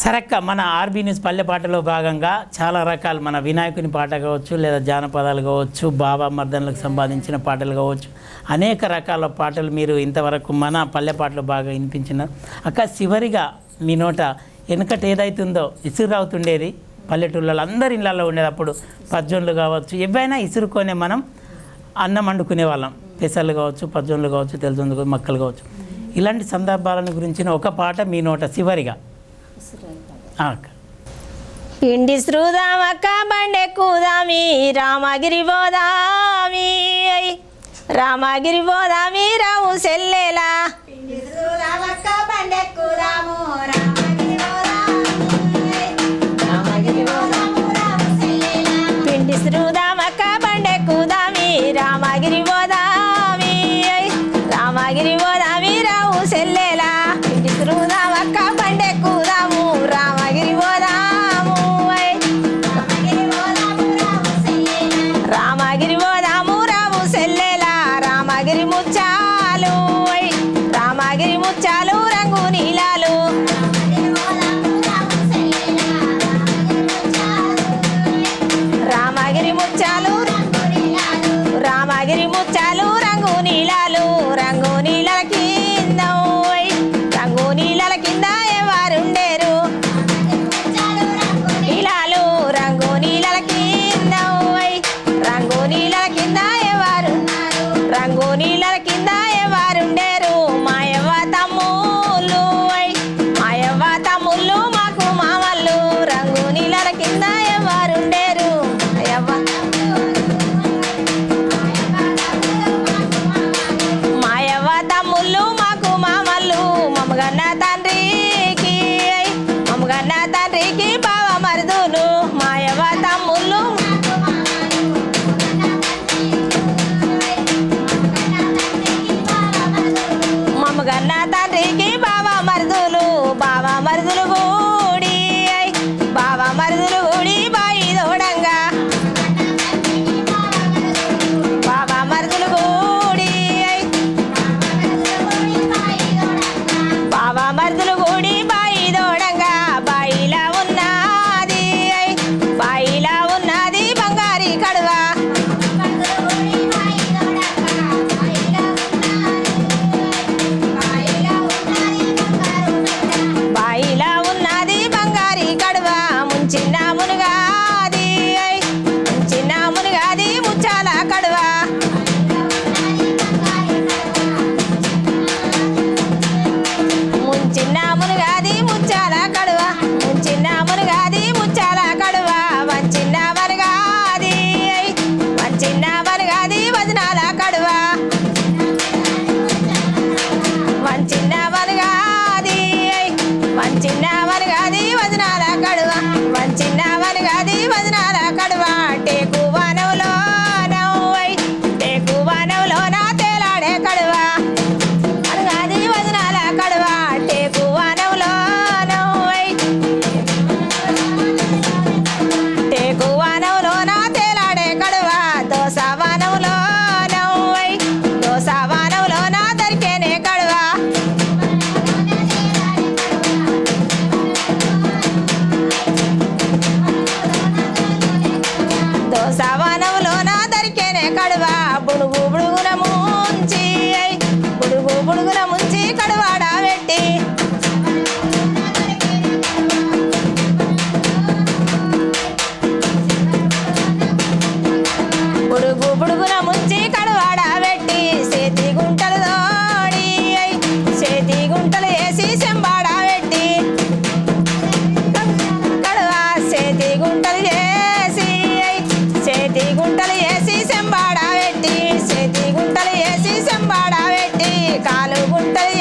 సరక్క మన ఆర్బీ న్యూస్ పల్లె పాటలో భాగంగా చాలా రకాలు మన వినాయకుని పాట కావచ్చు, లేదా జానపదాలు కావచ్చు, బాబా మర్దనలకు సంబంధించిన పాటలు కావచ్చు, అనేక రకాల పాటలు మీరు ఇంతవరకు మన పల్లె పాటలో బాగా వినిపించినారు అక్క. చివరిగా మీ నోట వెనకట ఏదైతుందో ఇసురు అవుతుండేది, పల్లెటూళ్ళలో అందరి ఇళ్ళల్లో ఉండేది. అప్పుడు పజ్జోన్లు కావచ్చు, ఏవైనా ఇసురుకొనే మనం అన్నం వండుకునే వాళ్ళం. పెసర్లు కావచ్చు, పజ్జోన్లు కావచ్చు, తెల్లజొన్నలు మక్కలు కావచ్చు. ఇలాంటి సందర్భాలను గురించిన ఒక పాట మీ నోట చివరిగా. పిండి శ్రూదామక్క బండెక్కుదామి రామగిరి పోదామి రామగిరి పోదామి రావు సెల్లెలా పిండి శ్రూదామక్క బండెక్కుదాము రామగిరి పోదాము రావు సెల్లెలా పిండి శ్రూదామక్క బండెక్కుదామి రామగిరి పోదామి రామగిరి పోదామి రావు సెల్లెలా పిండి శ్రూదామక్క బండెక్కుదాము రామగిరి పోదాము రామగిరి పోదాము రావు సెల్లెలా రామగిరి ముచ్చాలు రామగిరి ముచ్చాలు రంగు నీలాలు మంచాలు రంగు నీలాలు రంగు నీళ్ళ కింద ఓయ్ రంగు నీళ్ళ కింద ఎవరుండేరు నీలాలు రంగు నీళ్ళ కింద ఓయ్ రంగు నీళ్ళ కింద ఎవరున్నారు రంగు నీళ్ళ కింద ఎవరుండేరు మాయవ్వ తమ్ముళ్ళు ఓయ్ మాయవ్వ తమ్ముళ్ళు మాకు మామళ్ళు రంగు నీళ్ళ కింద ఎవరుండేరు మాయవ్వ మాయవ్వ తమ్ముళ్ళు మాకు మామళ్ళు మమ్మగన్న తండ్రికి మమ్మగన్న తండ్రికి బావ మరుదులు మాయవ్వ తమ్ముళ్ళు మమ్మగన్న తండ్రికి బావ మరుదులు కూడి బావ మరుదులు కూడి బాయి దోడంగా బావ మరుదులు కూడి బావ మరుదులు కూడి బాయి దోడంగా బాయిలా ఉన్నది బంగారి కడువా బాయిలా ఉన్నది బంగారి కడువా ముంచిన మునుగాది ముచ్చాల కడువా ముంచిన మునుగాది ముచ్చాల కడువా ముంచిన మునుగాది ముచ్చాల కడువా వంచిన వనగాది వదనాల కడువా వంచిన వనగాది వదనాల కడువా వంచిన వదనాల కడువా టేకు వానవులో నా తేలాడే కడువా వనగాది వదనాల కడువా టేకు వానవులో నా తేలాడే కడువా దోస వానవులో నా దరికేనే కడువా దోసవనములో నా దరికేనే కడువా బుడుగున ముంచి కడువాడ పెట్టి బుడుగున ముంచి కడువాడ పెట్టి చేతి గుంటలు వేసి చెంబాడ పెట్టి కడువా చేతి గుంటలు వేసి చెంబాడ పెట్టి కాలు గుంటలు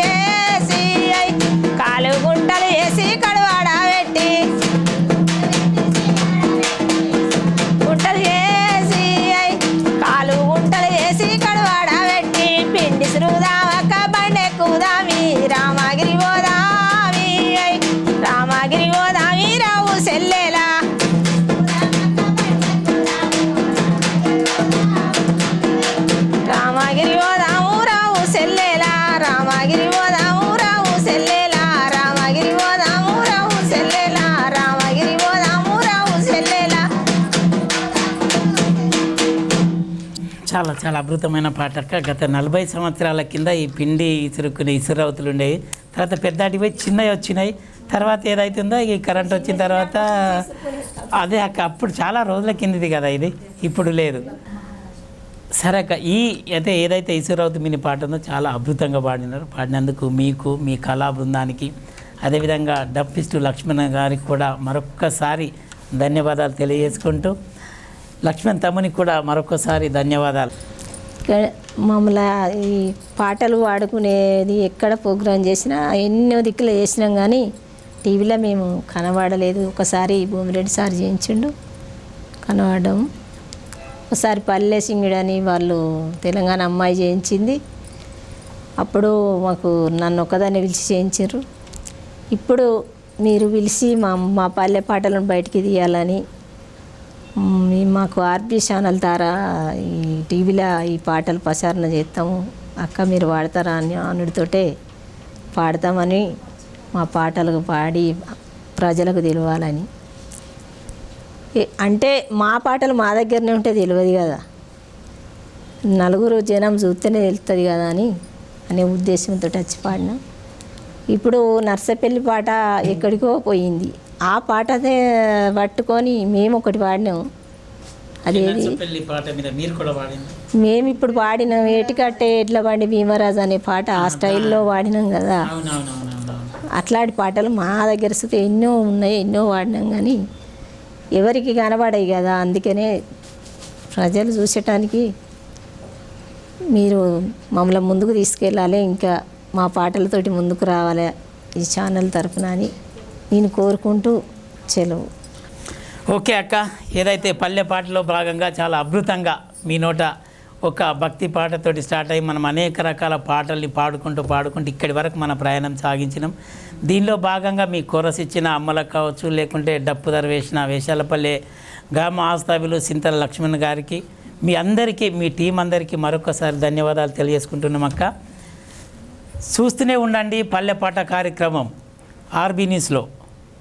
వేసి కడువాడ పెట్టి కాలు గుంటలు వేసి కడువాడ పెట్టి పిండి సురుదామక్క బండెక్కుదామి రామగిరి పోదామి రావు సెల్లేలా రామగిరి పోదాము రావు సెల్లేలా రామగిరి పోదాము రావు సెల్లేలా రామగిరి పోదాము రావు సెల్లేలా రామగిరి పోదాము రావు సెల్లేలా చాలా చాలా అద్భుతమైన పాట అక్క. గత 40 సంవత్సరాల కింద ఈ పిండి ఇసురుకునే ఇసురవతులు ఉండేవి. తర్వాత పెద్దటి పోయి చిన్నవి వచ్చినాయి. తర్వాత ఏదైతుందో ఈ కరెంట్ వచ్చిన తర్వాత అదే అక్క అప్పుడు చాలా రోజుల కిందది కదా ఇది, ఇప్పుడు లేదు. సరే అక్క, అయితే ఏదైతే ఇసురవతు మిని పాట ఉందో చాలా అద్భుతంగా పాడినందుకు మీకు, మీ కళా బృందానికి, అదేవిధంగా డప్పిస్టు లక్ష్మణ్ గారికి కూడా మరొక్కసారి ధన్యవాదాలు తెలియజేసుకుంటూ, లక్ష్మణ్ తమ్మునికి కూడా మరొకసారి ధన్యవాదాలు. మమ్మల్ని ఈ పాటలు పాడుకునేది ఎక్కడ ప్రోగ్రాం చేసినా ఎన్నో దిక్కులు చేసినాం కానీ టీవీలో మేము కనబడలేదు. ఒకసారి భూమిరెడ్డి సార్ చేయించిండు, కనబడడం. ఒకసారి పల్లె సింగిడి అని వాళ్ళు తెలంగాణ అమ్మాయి చేయించింది. అప్పుడు మాకు నన్ను ఒక్కదాన్ని పిలిచి చేయించారు. ఇప్పుడు మీరు పిలిచి మా పల్లె పాటలను బయటికి తీయాలని మాకు ఆర్బీ ఛానల్ ద్వారా ఈ టీవీలో ఈ పాటలు ప్రసారణ చేస్తాము అక్క, మీరు పాడతారా అని అనుడితోటే పాడతామని, మా పాటలకు పాడి ప్రజలకు తెలియాలని. అంటే మా పాటలు మా దగ్గరనే ఉంటే తెలియదు కదా, నలుగురు జనం చూస్తేనే వెళ్తుంది కదా అని అనే ఉద్దేశంతో వచ్చి పాడినాం. ఇప్పుడు నర్సపల్లి పాట ఎక్కడికో పోయింది. ఆ పాటదే పట్టుకొని మేము ఒకటి పాడినాం. అదేది పెళ్లి పాట మీద మీరు కూడా పాడింది. మేము ఇప్పుడు పాడినాం ఏటికట్టే ఎడ్ల బండి భీమరాజు అనే పాట ఆ స్టైల్లో పాడినాం కదా. అట్లాంటి పాటలు మా దగ్గర సుతే ఎన్నో ఉన్నాయి, ఎన్నో వాడినాం. కానీ ఎవరికి కనబడాయి కదా, అందుకనే ప్రజలు చూసేటానికి మీరు మమ్మల్ని ముందుకు తీసుకెళ్ళాలి, ఇంకా మా పాటలతోటి ముందుకు రావాలి ఈ ఛానల్ తరఫున అని నేను కోరుకుంటూ సెలవు. ఓకే అక్క, ఏదైతే పల్లె పాటలో భాగంగా చాలా అద్భుతంగా మీ నోట ఒక భక్తి పాటతోటి స్టార్ట్ అయ్యి మనం అనేక రకాల పాటల్ని పాడుకుంటూ ఇక్కడి వరకు మన ప్రయాణం సాగించినాం. దీనిలో భాగంగా మీ కోరస్ ఇచ్చిన అమ్మలకు కావచ్చు, లేకుంటే డప్పుదర వేసిన వేషాలపల్లె గ్రామ ఆస్థాపిలు సింతల లక్ష్మణ్ గారికి, మీ అందరికీ, మీ టీం అందరికీ మరొకసారి ధన్యవాదాలు తెలియజేసుకుంటున్నాం అక్క. చూస్తూనే ఉండండి పల్లె పాట కార్యక్రమం ఆర్బీ న్యూస్లో.